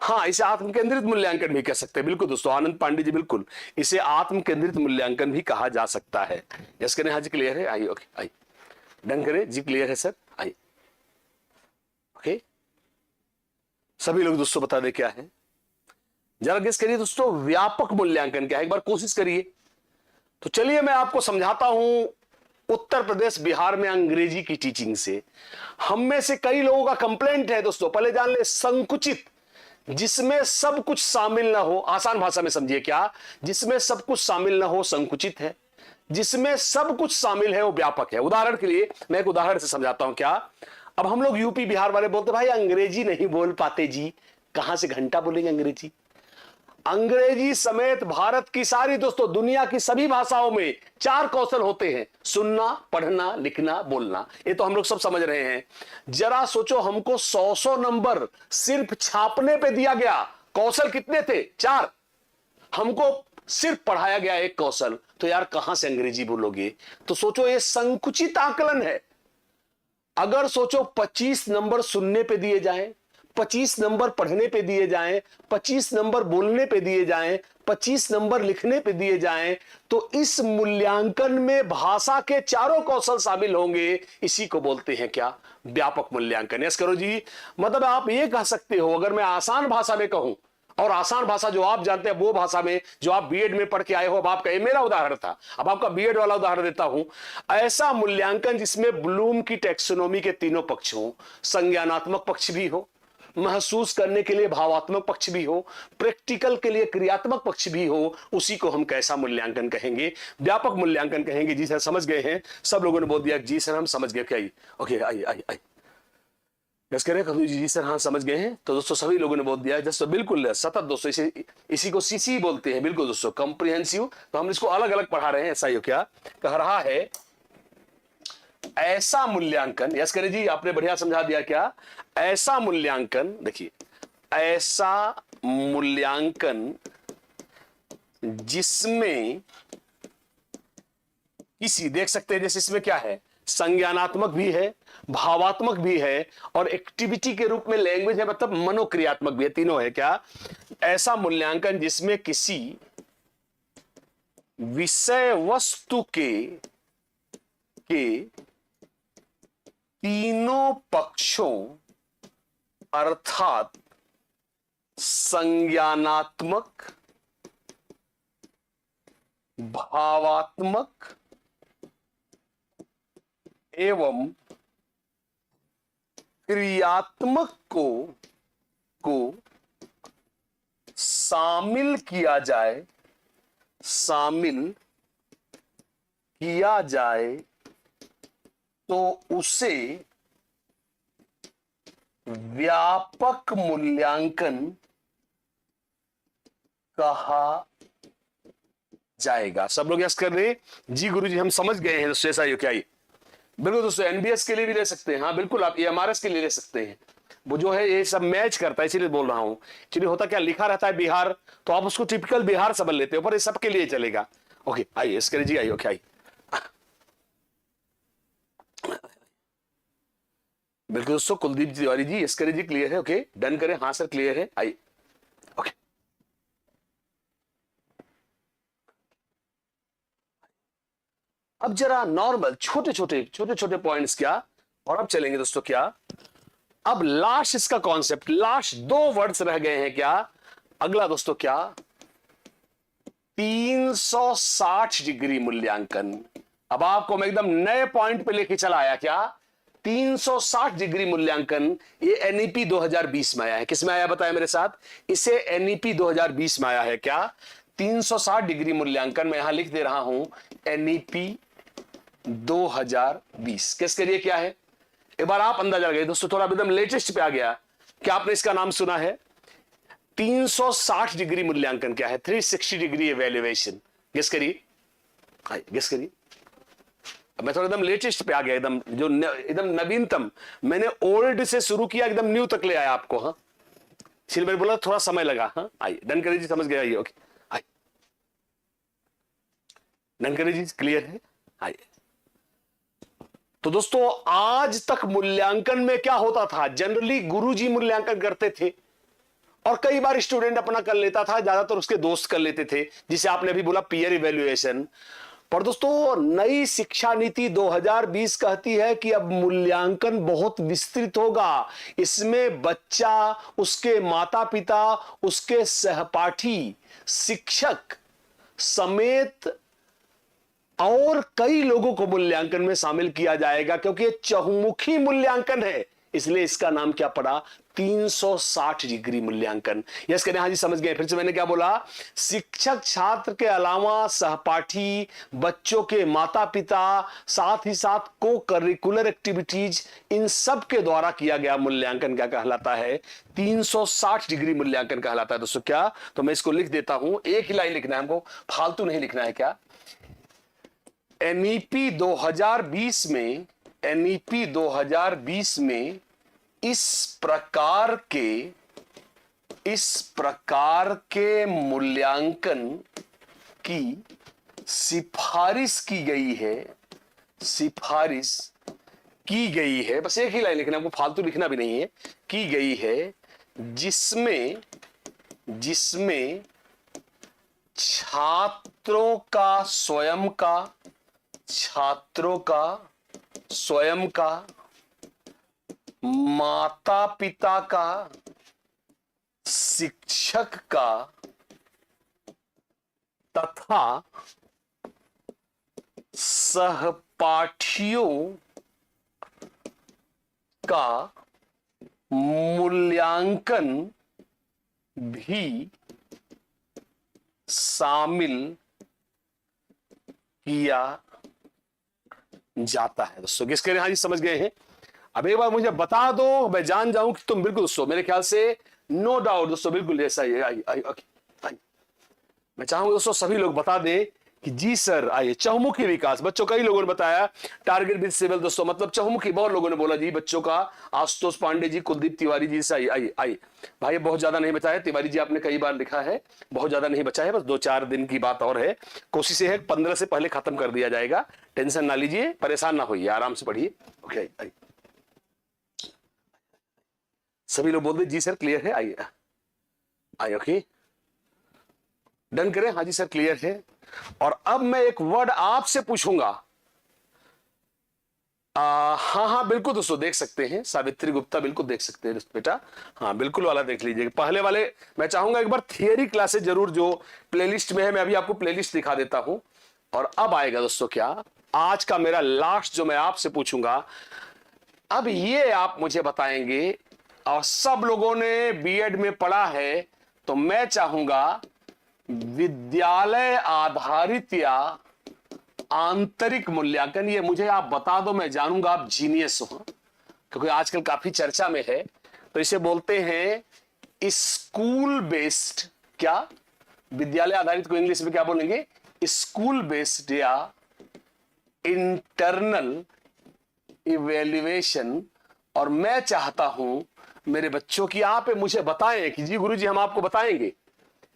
हाँ, इसे आत्म केंद्रित मूल्यांकन भी कह सकते हैं, बिल्कुल दोस्तों, आनंद पांडे जी बिल्कुल, इसे आत्म केंद्रित मूल्यांकन भी कहा जा सकता है। यस करें, हाँ जी क्लियर है, आइए, ओके आइए, डन करें जी क्लियर है सर, आइए, ओके। सभी लोग दोस्तों बता दें क्या है, जरा गेस करिए दोस्तों, व्यापक मूल्यांकन क्या है, एक बार कोशिश करिए। तो चलिए मैं आपको समझाता हूं। उत्तर प्रदेश बिहार में अंग्रेजी की टीचिंग से हम में से कई लोगों का कंप्लेंट है दोस्तों, पहले जान ले, संकुचित, जिसमें सब कुछ शामिल ना हो। आसान भाषा में समझिए क्या, जिसमें सब कुछ शामिल ना हो संकुचित है, जिसमें सब कुछ शामिल है वो व्यापक है। उदाहरण के लिए मैं एक उदाहरण से समझाता हूं क्या। अब हम लोग यूपी बिहार वाले बोलते भाई अंग्रेजी नहीं बोल पाते जी, कहां से घंटा बोलेंगे अंग्रेजी। अंग्रेजी समेत भारत की सारी दोस्तों दुनिया की सभी भाषाओं में 4 कौशल होते हैं, सुनना, पढ़ना, लिखना, बोलना। ये तो हम लोग सब समझ रहे हैं। जरा सोचो, हमको 100 नंबर सिर्फ छापने पे दिया गया, कौशल कितने थे? 4। हमको सिर्फ पढ़ाया गया 1 कौशल, तो यार कहां से अंग्रेजी बोलोगे? तो सोचो, ये संकुचित आकलन है। अगर सोचो 25 नंबर सुनने पे दिए जाएं, 25 नंबर पढ़ने पे दिए जाएं, 25 नंबर बोलने पे दिए जाएं, 25 नंबर लिखने पे दिए जाएं, तो इस मूल्यांकन में भाषा के चारों कौशल शामिल होंगे। इसी को बोलते हैं क्या? व्यापक मूल्यांकन। यस करो जी। मतलब आप ये कह सकते हो, अगर मैं आसान भाषा में कहूं, और आसान भाषा जो आप जानते हैं वो भाषा में जो आप बीएड में पढ़ के आए हो, अब आपका ये मेरा उदाहरण था, अब आपका बीएड वाला उदाहरण देता हूं। ऐसा मूल्यांकन जिसमें ब्लूम की टैक्सोनॉमी के तीनों पक्ष हो, संज्ञानात्मक पक्ष भी हो, महसूस करने के लिए भावात्मक पक्ष भी हो, प्रैक्टिकल के लिए क्रियात्मक पक्ष भी हो, उसी को हम कैसा मूल्यांकन कहेंगे? व्यापक मूल्यांकन कहेंगे। जी सर समझ गए हैं? सब लोगों ने बोल दिया जी सर हम समझ गए। क्या? ओके, आइए आइए आइए, यस करें कभी जी सर हाँ समझ गए हैं। तो दोस्तों सभी लोगों ने बोल दिया दोस्तों, बिल्कुल सतत दोस्तों, इसी को सीसी बोलते हैं, बिल्कुल दोस्तों, कॉम्प्रिहेंसिव। तो हम इसको अलग अलग पढ़ा रहे हैं, ऐसा ही क्या कह रहा है, ऐसा मूल्यांकन। यस करें जी, आपने बढ़िया समझा दिया क्या, ऐसा मूल्यांकन। देखिए, ऐसा मूल्यांकन जिसमें किसी, देख सकते हैं जैसे इसमें क्या है, संज्ञानात्मक भी है, भावात्मक भी है, और एक्टिविटी के रूप में लैंग्वेज है, मतलब मनोक्रियात्मक भी है, तीनों है। क्या? ऐसा मूल्यांकन जिसमें किसी विषय वस्तु के तीनों पक्षों अर्थात संज्ञानात्मक, भावात्मक एवं क्रियात्मक को शामिल किया जाए, शामिल किया जाए तो उसे व्यापक मूल्यांकन कहा जाएगा। सब लोग यस कर रहे हैं? जी गुरुजी हम समझ गए हैं दोस्तों, ऐसा ही क्या ही? बिल्कुल दोस्तों, एनबीएस के लिए भी ले सकते हैं, हाँ बिल्कुल, आप एमआरएस के लिए ले सकते हैं। वो जो है ये सब मैच करता है, इसीलिए बोल रहा हूं। एक्चुअली होता क्या, लिखा रहता है बिहार, तो आप उसको टिपिकल बिहार समझ लेते हो, पर ये सबके लिए चलेगा। ओके आइए यस करिए जी, आइए ओके आइए। बिल्कुल दोस्तों, कुलदीप तिवारी जी यस करिए जी, क्लियर है? ओके डन करें, हाँ सर क्लियर है, आइए ओके। अब जरा नॉर्मल छोटे छोटे पॉइंट्स क्या, और अब चलेंगे दोस्तों क्या, अब लास्ट इसका कॉन्सेप्ट, लास्ट 2 वर्ड्स रह गए हैं क्या, अगला दोस्तों क्या, 360 डिग्री मूल्यांकन। अब आपको मैं एकदम नए पॉइंट पे लेके चला आया क्या, 360 डिग्री मूल्यांकन। ये एनईपी 2020 में आया है, किसमें आया बताया मेरे साथ, इसे एनईपी 2020 में आया है क्या, 360 डिग्री मूल्यांकन। मैं यहां लिख दे रहा हूं एनईपी 2020। किसके लिए क्या है, एक बार आप अंदाजा लगाइए दोस्तों, थोड़ा एकदम लेटेस्ट पे आ गया। क्या आपने इसका नाम सुना है? 360 डिग्री मूल्यांकन क्या है? 360 डिग्री एवेल्युएशन। गेस करिए, गेस करिए। मैं थोड़ा एकदम लेटेस्ट पे आ गया, एकदम जो एकदम नवीनतम, मैंने ओल्ड से शुरू किया, एकदम न्यू तक ले आया आपको। हाँ इसलिए मैंने बोला थोड़ा समय लगा। हाँ आइए डन करिए जी, समझ गया, आइए ओके आइए डन करिए जी, क्लियर है? आइए। तो दोस्तों आज तक मूल्यांकन में क्या होता था, जनरली गुरुजी मूल्यांकन करते थे और कई बार स्टूडेंट अपना कर लेता था, ज्यादातर उसके दोस्त कर लेते थे, जिसे आपने अभी बोला पीयर इवैल्यूएशन। पर दोस्तों नई शिक्षा नीति 2020 कहती है कि अब मूल्यांकन बहुत विस्तृत होगा। इसमें बच्चा, उसके माता पिता, उसके सहपाठी, शिक्षक समेत और कई लोगों को मूल्यांकन में शामिल किया जाएगा, क्योंकि ये चहुमुखी मूल्यांकन है, इसलिए इसका नाम क्या पड़ा, 360 डिग्री मूल्यांकन। यस करें, हाँ जी समझ गए। फिर से मैंने क्या बोला, शिक्षक छात्र के अलावा सहपाठी, बच्चों के माता पिता, साथ ही साथ को करिकुलर एक्टिविटीज, इन सब के द्वारा किया गया मूल्यांकन क्या कहलाता है, 360 डिग्री मूल्यांकन कहलाता है दोस्तों। क्या, तो मैं इसको लिख देता हूं, एक ही लाइन लिखना है हमको, फालतू नहीं लिखना है। क्या, एनईपी 2020 में, एनईपी 2020 में इस प्रकार के मूल्यांकन की सिफारिश की गई है, सिफारिश की गई है, बस एक ही लाइन लिखना, आपको फालतू लिखना भी नहीं है, की गई है, जिसमें छात्रों का स्वयं का, माता पिता का, शिक्षक का तथा सहपाठियों का मूल्यांकन भी शामिल किया जाता है दोस्तों। किसके लिए, हाँ जी समझ गए हैं। अब एक बार मुझे बता दो, मैं जान जाऊं कि तुम बिल्कुल दोस्तों, मेरे ख्याल से नो डाउट दोस्तों बिल्कुल ऐसा ही है। आइए मैं चाहूंगा दोस्तों सभी लोग बता दें कि जी सर। आइए, चहुमुखी विकास, बच्चों कई लोगों ने बताया, टारगेट विद सिविल दोस्तों, मतलब चहुमुखी, बहुत लोगों ने बोला जी बच्चों का, आशुतोष पांडे जी, कुलदीप तिवारी जी से। आइए भाई, बहुत ज्यादा नहीं बचा है, तिवारी जी आपने कई बार लिखा है, बहुत ज्यादा नहीं बचा है, बस 2-4 दिन की बात और है, कोशिश है 15 से पहले खत्म कर दिया जाएगा, टेंशन ना लीजिए, परेशान ना होइए, आराम से पढ़िए। ओके आइए, सभी लोग बोल दे जी सर क्लियर है। आइए ओके डन करें, हाँ जी सर क्लियर है। और अब मैं एक वर्ड आपसे पूछूंगा। हाँ बिल्कुल दोस्तों देख सकते हैं, सावित्री गुप्ता बिल्कुल देख सकते हैं बेटा, हाँ बिल्कुल वाला देख लीजिए। पहले वाले मैं चाहूंगा एक बार थियरी क्लासेस जरूर, जो प्लेलिस्ट में है, मैं अभी आपको प्लेलिस्ट दिखा देता हूं। और अब आएगा दोस्तों क्या, आज का मेरा लास्ट जो मैं आपसे पूछूंगा, अब ये आप मुझे बताएंगे, और सब लोगों ने बीएड में पढ़ा है, तो मैं चाहूंगा विद्यालय आधारित या आंतरिक मूल्यांकन। ये मुझे आप बता दो, मैं जानूंगा आप जीनियस हो, क्योंकि आजकल काफी चर्चा में है। तो इसे बोलते हैं स्कूल बेस्ड, क्या विद्यालय आधारित को इंग्लिश में क्या बोलेंगे? स्कूल बेस्ड या इंटरनल इवेल्युएशन। और मैं चाहता हूं मेरे बच्चों की आप मुझे बताएं कि जी गुरुजी हम आपको बताएंगे।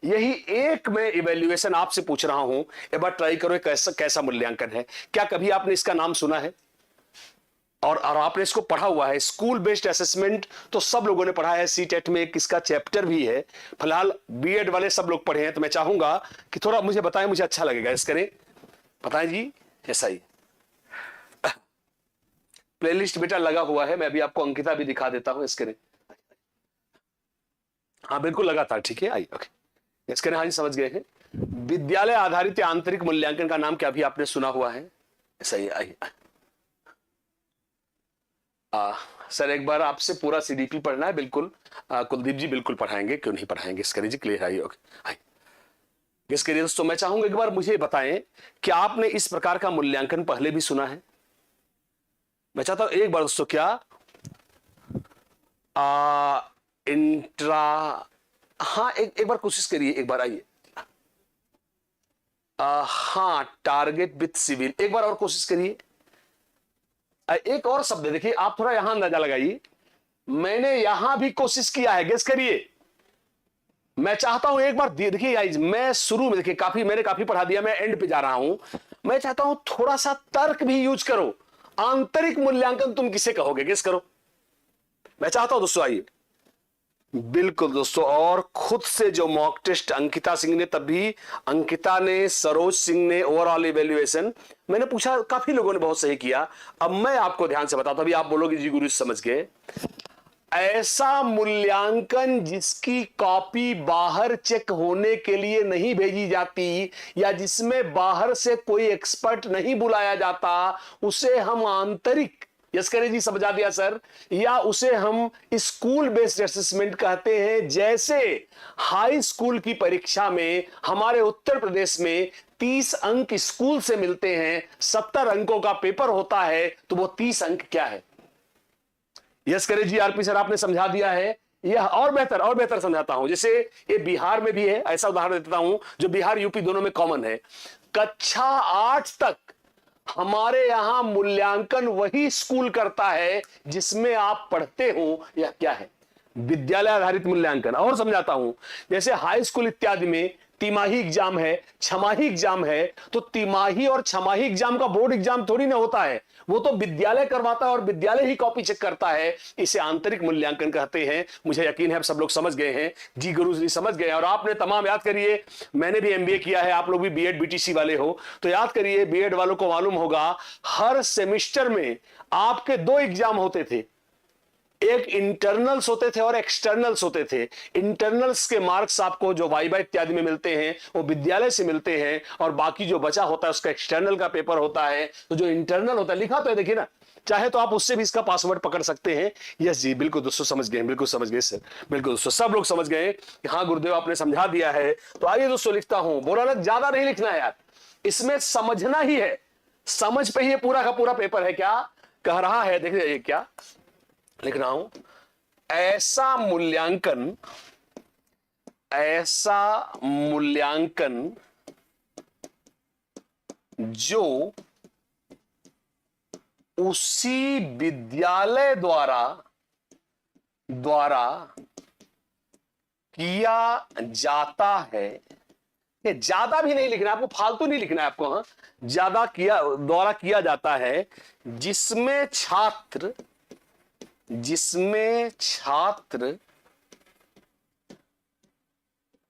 यही एक मैं इवेल्युएशन आपसे पूछ रहा हूं, एक बार ट्राई करो कैसा कैसा मूल्यांकन है। क्या कभी आपने इसका नाम सुना है और आपने इसको पढ़ा हुआ है? स्कूल बेस्ड असेसमेंट तो सब लोगों ने पढ़ा है, सीटेट में एक इसका चैप्टर भी है। फिलहाल बीएड वाले सब लोग पढ़े हैं, तो मैं चाहूंगा कि थोड़ा मुझे बताएं, मुझे अच्छा लगेगा। इस करें बताएं जी। ऐसा ही प्लेलिस्ट बेटा लगा हुआ है, मैं अभी आपको अंकिता भी दिखा देता हूं। इसके हाँ बिल्कुल लगा था, ठीक है आई ओके। इसके हाँ जी समझ गए हैं। विद्यालय आधारित आंतरिक मूल्यांकन का नाम क्या भी आपने सुना हुआ है? ऐसा ही आई। सर एक बार आपसे पूरा सीडीपी पढ़ना है बिल्कुल। कुलदीप जी बिल्कुल पढ़ाएंगे, क्यों नहीं पढ़ाएंगे। इसके जी क्लियर आई ओके आई। इसके लिए दोस्तों मैं चाहूंगा एक बार मुझे बताएं कि आपने इस प्रकार का मूल्यांकन पहले भी सुना है? मैं चाहता हूं एक बार दोस्तों, क्या इंट्रा, हाँ एक बार कोशिश करिए, एक बार आइए। हाँ टारगेट विथ सिविल, एक बार और कोशिश करिए। एक और शब्द देखिए, आप थोड़ा यहां अंदाजा लगाइए। मैंने यहां भी कोशिश किया है, गेस करिए। मैं चाहता हूं एक बार देखिए, मैं शुरू में देखिए मैंने काफी पढ़ा दिया, मैं एंड पे जा रहा हूं। मैं चाहता हूं थोड़ा सा तर्क भी यूज करो। आंतरिक मूल्यांकन तुम किसे कहोगे, गेस करो। मैं चाहता हूं दोस्तों आइए। बिल्कुल दोस्तों, और खुद से जो मॉक टेस्ट अंकिता सिंह ने, तभी अंकिता ने, सरोज सिंह ने ओवरऑल इवेल्युएशन मैंने पूछा, काफी लोगों ने बहुत सही किया। अब मैं आपको ध्यान से बताता हूं, अभी आप बोलोगे जी गुरु समझ गए। ऐसा मूल्यांकन जिसकी कॉपी बाहर चेक होने के लिए नहीं भेजी जाती, या जिसमें बाहर से कोई एक्सपर्ट नहीं बुलाया जाता, उसे हम आंतरिक, यस करें जी समझा दिया सर, या उसे हम स्कूल बेस्ड असेसमेंट कहते हैं। जैसे हाई स्कूल की परीक्षा में हमारे उत्तर प्रदेश में 30 अंक स्कूल से मिलते हैं, 70 अंकों का पेपर होता है, तो वो 30 अंक क्या है? यस करें जी आरपी सर, आपने समझा दिया है। यह और बेहतर समझाता हूं। जैसे ये बिहार में भी है, ऐसा उदाहरण देता हूं जो बिहार यूपी दोनों में कॉमन है। कक्षा 8 तक हमारे यहां मूल्यांकन वही स्कूल करता है जिसमें आप पढ़ते हो। यह क्या है? विद्यालय आधारित मूल्यांकन। और समझाता हूं, जैसे हाई स्कूल इत्यादि में तिमाही एग्जाम है, छमाही एग्जाम है, तो तिमाही और छमाही एग्जाम का बोर्ड एग्जाम थोड़ी ना होता है, वो तो विद्यालय करवाता है और विद्यालय ही कॉपी चेक करता है। इसे आंतरिक मूल्यांकन कहते हैं। मुझे यकीन है आप सब लोग समझ गए हैं जी, गुरु जी समझ गए। और आपने तमाम याद करिए, मैंने भी एमबीए किया है, आप लोग भी बीएड बीटीसी वाले हो, तो याद करिए बीएड वालों को मालूम होगा, हर सेमिस्टर में आपके 2 एग्जाम होते थे। एक इंटरनल्स होते थे और एक्सटर्नल्स होते थे। इंटरनल्स के मार्क्स आपको जो वाइवा इत्यादि में मिलते हैं वो विद्यालय से मिलते हैं, और बाकी जो बचा होता है उसका एक्सटर्नल का पेपर होता है। तो जो इंटरनल होता है, लिखा तो है देखिए ना, चाहे तो आप उससे भी इसका पासवर्ड पकड़ सकते हैं। यस जी बिल्कुल दोस्तों समझ गए, बिल्कुल समझ गए सर, बिल्कुल दोस्तों सब लोग समझ गए कि हाँ गुरुदेव आपने समझा दिया है। तो आइए दोस्तों लिखता हूं, बोला ना ज्यादा नहीं लिखना है यार, इसमें समझना ही है, समझ पे ही पूरा का पूरा पेपर है। क्या कह रहा है देखिए, क्या लिख रहा हूं, ऐसा मूल्यांकन जो उसी विद्यालय द्वारा किया जाता है। ये ज्यादा भी नहीं लिखना है आपको, फालतू नहीं लिखना है आपको, हाँ ज्यादा द्वारा किया जाता है, जिसमें छात्र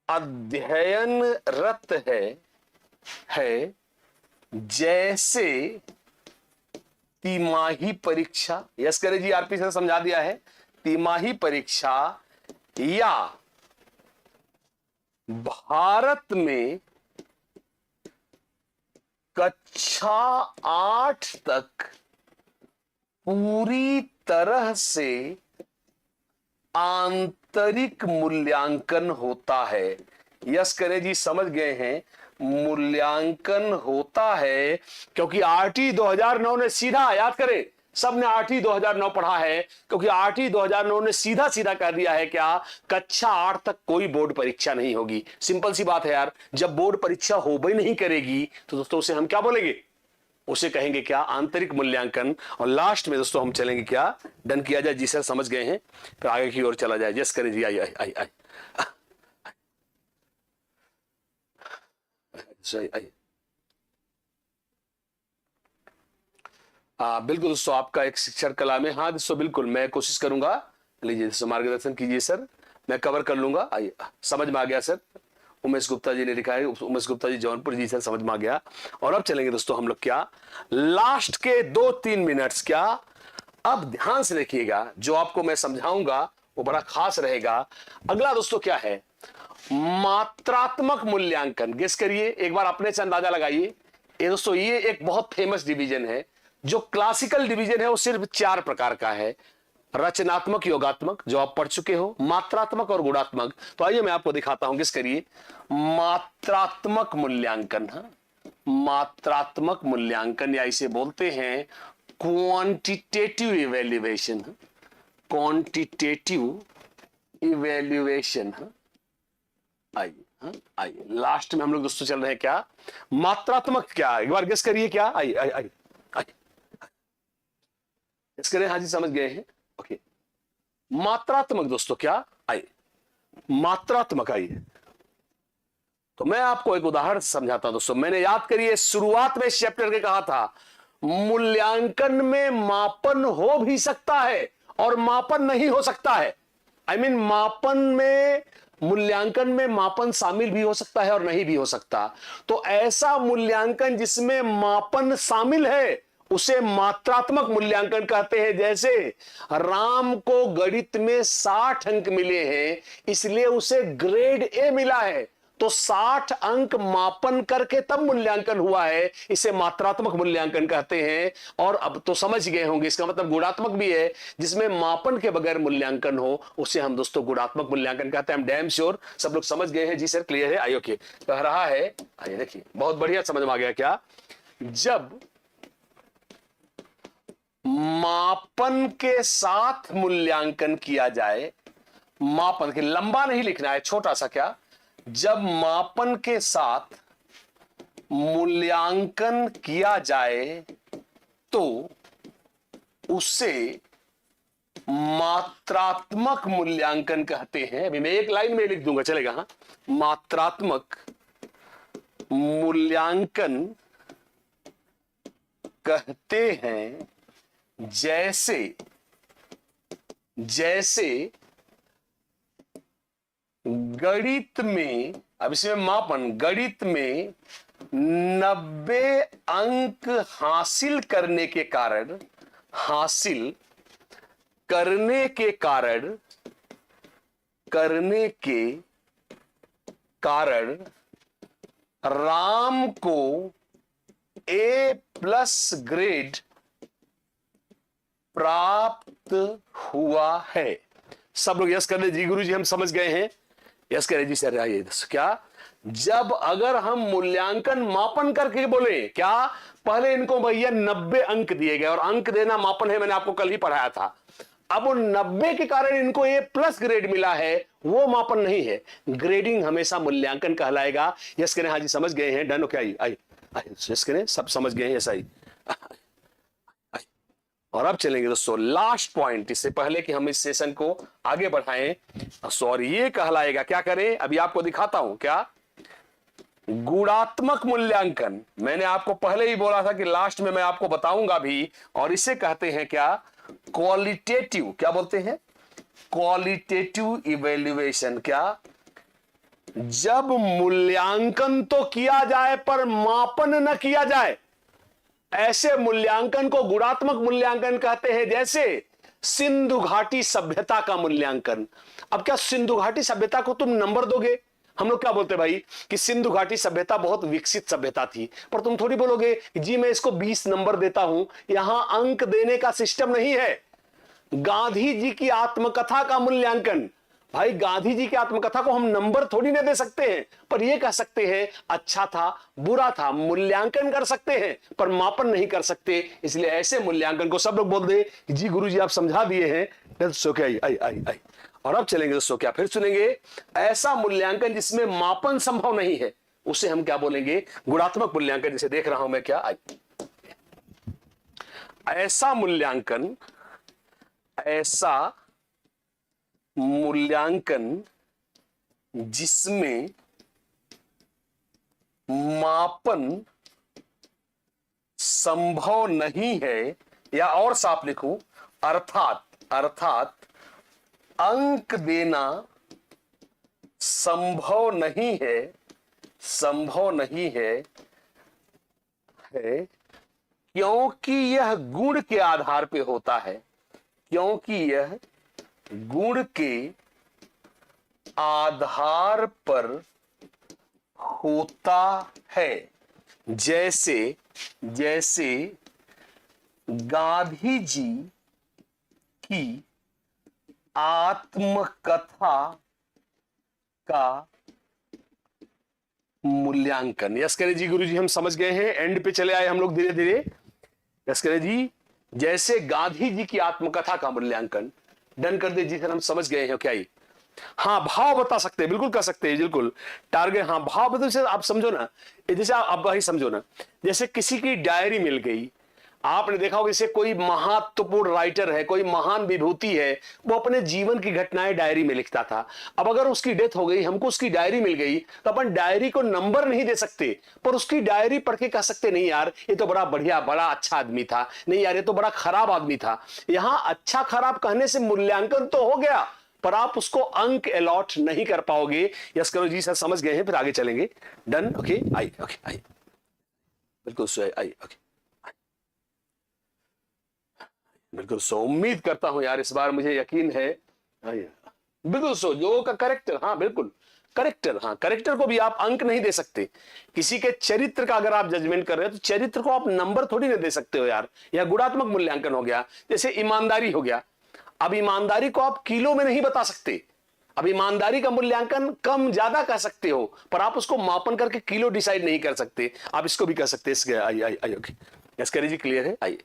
अध्ययनरत है, जैसे तिमाही परीक्षा। यस करे जी आरपी सर समझा दिया है। तिमाही परीक्षा या भारत में कक्षा 8 तक पूरी तरह से आंतरिक मूल्यांकन होता है। यस करें जी, समझ गए हैं, मूल्यांकन होता है क्योंकि आरटी 2009 ने सीधा, याद करें सबने आरटी 2009 पढ़ा है, क्योंकि आरटी 2009 ने सीधा सीधा कर दिया है क्या, कक्षा 8 तक कोई बोर्ड परीक्षा नहीं होगी। सिंपल सी बात है यार, जब बोर्ड परीक्षा हो भी नहीं करेगी तो दोस्तों उसे हम क्या बोलेंगे, उसे कहेंगे क्या, आंतरिक मूल्यांकन। और लास्ट में दोस्तों हम चलेंगे क्या, डन किया जाए जी सर, समझ गए हैं, फिर आगे की ओर चला जाए। जस करें जी, आई आई आई आई आई। बिल्कुल दोस्तों, आपका एक शिक्षण कला में, हाँ दोस्तों बिल्कुल मैं कोशिश करूंगा। लीजिए दोस्तों, मार्गदर्शन कीजिए सर, मैं कवर कर लूंगा। आइए, समझ में आ गया सर, उमेश गुप्ता जी ने लिखा है, उमेश गुप्ता जी जौनपुर, जी सर समझ में आ गया। और अब चलेंगे दोस्तों हम लोग क्या, लास्ट के 2-3 मिनट्स क्या। अब ध्यान से देखिएगा, जो आपको मैं समझाऊंगा वो बड़ा खास रहेगा। अगला दोस्तों क्या है, मात्रात्मक मूल्यांकन। गेस करिए, एक बार अपने से अंदाजा लगाइए। ये दोस्तों ये एक बहुत फेमस डिवीजन है। जो क्लासिकल डिवीजन है वो सिर्फ 4 प्रकार का है, रचनात्मक, योगात्मक जो आप पढ़ चुके हो, मात्रात्मक और गुणात्मक। तो आइए मैं आपको दिखाता हूं, किस करिए, मात्रात्मक मूल्यांकन। हाँ, मात्रात्मक मूल्यांकन या इसे बोलते हैं क्वांटिटेटिव इवैल्यूएशन। Quantitative evaluation. आइए, आइए लास्ट में हम लोग दोस्तों चल रहे हैं क्या, मात्रात्मक क्या, एक बार गेस करिए क्या, आइए आइए आइए गेस करें। हाँ जी, समझ गए हैं, ओके। मात्रात्मक दोस्तों क्या, आइए मात्रात्मक, आइए तो मैं आपको एक उदाहरण समझाता हूं दोस्तों। मैंने, याद करिए, शुरुआत में इस चैप्टर के कहा था मूल्यांकन में मापन हो भी सकता है और मापन नहीं हो सकता है। आई मीन मापन में, मूल्यांकन में मापन शामिल भी हो सकता है और नहीं भी हो सकता। तो ऐसा मूल्यांकन जिसमें मापन शामिल है उसे मात्रात्मक मूल्यांकन कहते हैं। जैसे राम को गणित में 60 अंक मिले हैं, इसलिए उसे ग्रेड ए मिला है। तो 60 अंक मापन करके तब मूल्यांकन हुआ है, इसे मात्रात्मक मूल्यांकन कहते हैं। और अब तो समझ गए होंगे, इसका मतलब गुणात्मक भी है, जिसमें मापन के बगैर मूल्यांकन हो उसे हम दोस्तों गुणात्मक मूल्यांकन कहते हैं। हम डैम श्योर सब लोग समझ गए हैं, जी सर क्लियर है, आई ओके, कह रहा है। आइए देखिए, बहुत बढ़िया समझ में आ गया क्या, जब मापन के साथ मूल्यांकन किया जाए, मापन के, लंबा नहीं लिखना है, छोटा सा क्या, जब मापन के साथ मूल्यांकन किया जाए तो उसे मात्रात्मक मूल्यांकन कहते हैं। अभी मैं एक लाइन में लिख दूंगा, चलेगा, हाँ, मात्रात्मक मूल्यांकन कहते हैं जैसे जैसे गणित में, अब इसमें मापन, गणित में 90 अंक हासिल करने के कारण, हासिल करने के कारण राम को A+ ग्रेड प्राप्त हुआ है। सब लोग यस कर ले जी, गुरु जी हम समझ गए हैं, यस करें जी सर। आइए क्या, जब अगर हम मूल्यांकन मापन करके बोले क्या, पहले इनको भैया 90 अंक दिए गए और अंक देना मापन है, मैंने आपको कल ही पढ़ाया था। अब वो 90 के कारण इनको A+ ग्रेड मिला है, वो मापन नहीं है। ग्रेडिंग हमेशा मूल्यांकन कहलाएगा। यस करें, हाँ जी समझ गए हैं, डन, ओके, आई यस करें, सब समझ गए हैं, यस आई। और अब चलेंगे दोस्तों लास्ट पॉइंट, इससे पहले कि हम इस सेशन को आगे बढ़ाएं। सॉरी, ये कहलाएगा, क्या करें, अभी आपको दिखाता हूं क्या, गुणात्मक मूल्यांकन। मैंने आपको पहले ही बोला था कि लास्ट में मैं आपको बताऊंगा भी, और इसे कहते हैं क्या, क्वालिटेटिव, क्या बोलते हैं, क्वालिटेटिव इवैल्यूएशन। क्या, जब मूल्यांकन तो किया जाए पर मापन न किया जाए, ऐसे मूल्यांकन को गुणात्मक मूल्यांकन कहते हैं। जैसे सिंधु घाटी सभ्यता का मूल्यांकन। अब क्या सिंधु घाटी सभ्यता को तुम नंबर दोगे, हम लोग क्या बोलते हैं भाई कि सिंधु घाटी सभ्यता बहुत विकसित सभ्यता थी, पर तुम थोड़ी बोलोगे जी मैं इसको 20 नंबर देता हूं। यहां अंक देने का सिस्टम नहीं है। गांधी जी की आत्मकथा का मूल्यांकन। भाई गांधी जी की आत्मकथा को हम नंबर थोड़ी ना दे सकते हैं, पर यह कह सकते हैं अच्छा था, बुरा था, मूल्यांकन कर सकते हैं, पर मापन नहीं कर सकते। इसलिए ऐसे मूल्यांकन को सब लोग बोल दे जी गुरुजी आप समझा दिए हैं। दोस्तों क्या आई आई आई। और अब चलेंगे दोस्तों, क्या फिर सुनेंगे, ऐसा मूल्यांकन जिसमें मापन संभव नहीं है उसे हम क्या बोलेंगे, गुणात्मक मूल्यांकन। जिसे देख रहा हूं मैं, क्या आई, ऐसा मूल्यांकन, ऐसा मूल्यांकन जिसमें मापन संभव नहीं है, या और साफ लिखूं, अर्थात अंक देना संभव नहीं है, संभव नहीं है, क्योंकि यह गुण के आधार पे होता है, क्योंकि यह गुण के आधार पर होता है। जैसे जैसे गांधी जी की आत्मकथा का मूल्यांकन। यस करें जी गुरुजी, हम समझ गए हैं, एंड पे चले आए हम लोग धीरे धीरे। यस करें जी, जैसे गांधी जी की आत्मकथा का मूल्यांकन। डन कर दे जी सर, हम समझ गए हैं क्या ही। हाँ भाव बता सकते हैं, बिल्कुल कर सकते हैं, बिल्कुल टारगेट। हाँ भाव बता, जैसे आप समझो ना, जैसे आप भाई समझो ना, जैसे किसी की डायरी मिल गई, आपने देखा होगा जैसे कोई महत्वपूर्ण राइटर है, कोई महान विभूति है, वो अपने जीवन की घटनाएं डायरी में लिखता था। अब अगर उसकी डेथ हो गई, हमको उसकी डायरी मिल गई, तो अपन डायरी को नंबर नहीं दे सकते, पर उसकी डायरी पढ़ के कह सकते नहीं यार ये तो बड़ा बढ़िया, बड़ा अच्छा आदमी था, नहीं यार ये तो बड़ा खराब आदमी था। यहां अच्छा खराब कहने से मूल्यांकन तो हो गया, पर आप उसको अंक अलॉट नहीं कर पाओगे। यस करो जी सर, समझ गए हैं, फिर आगे चलेंगे। Done, okay I, okay I, बिल्कुल सही आई, ओके बिल्कुल सो। उम्मीद करता हूं यार इस बार, मुझे यकीन है बिल्कुल सो, लोगों का करेक्टर, हाँ बिल्कुल करेक्टर, हाँ करेक्टर को भी आप अंक नहीं दे सकते। किसी के चरित्र का अगर आप जजमेंट कर रहे हो तो चरित्र को आप नंबर थोड़ी ना दे सकते हो यार। यह गुणात्मक मूल्यांकन हो गया। जैसे ईमानदारी हो गया, अब ईमानदारी को आप किलो में नहीं बता सकते। अब ईमानदारी का मूल्यांकन कम ज्यादा कर सकते हो, पर आप उसको मापन करके किलो डिसाइड नहीं कर सकते। आप इसको भी कर सकते हैं। आइए ओके, यस करिए जी, क्लियर है, आइए।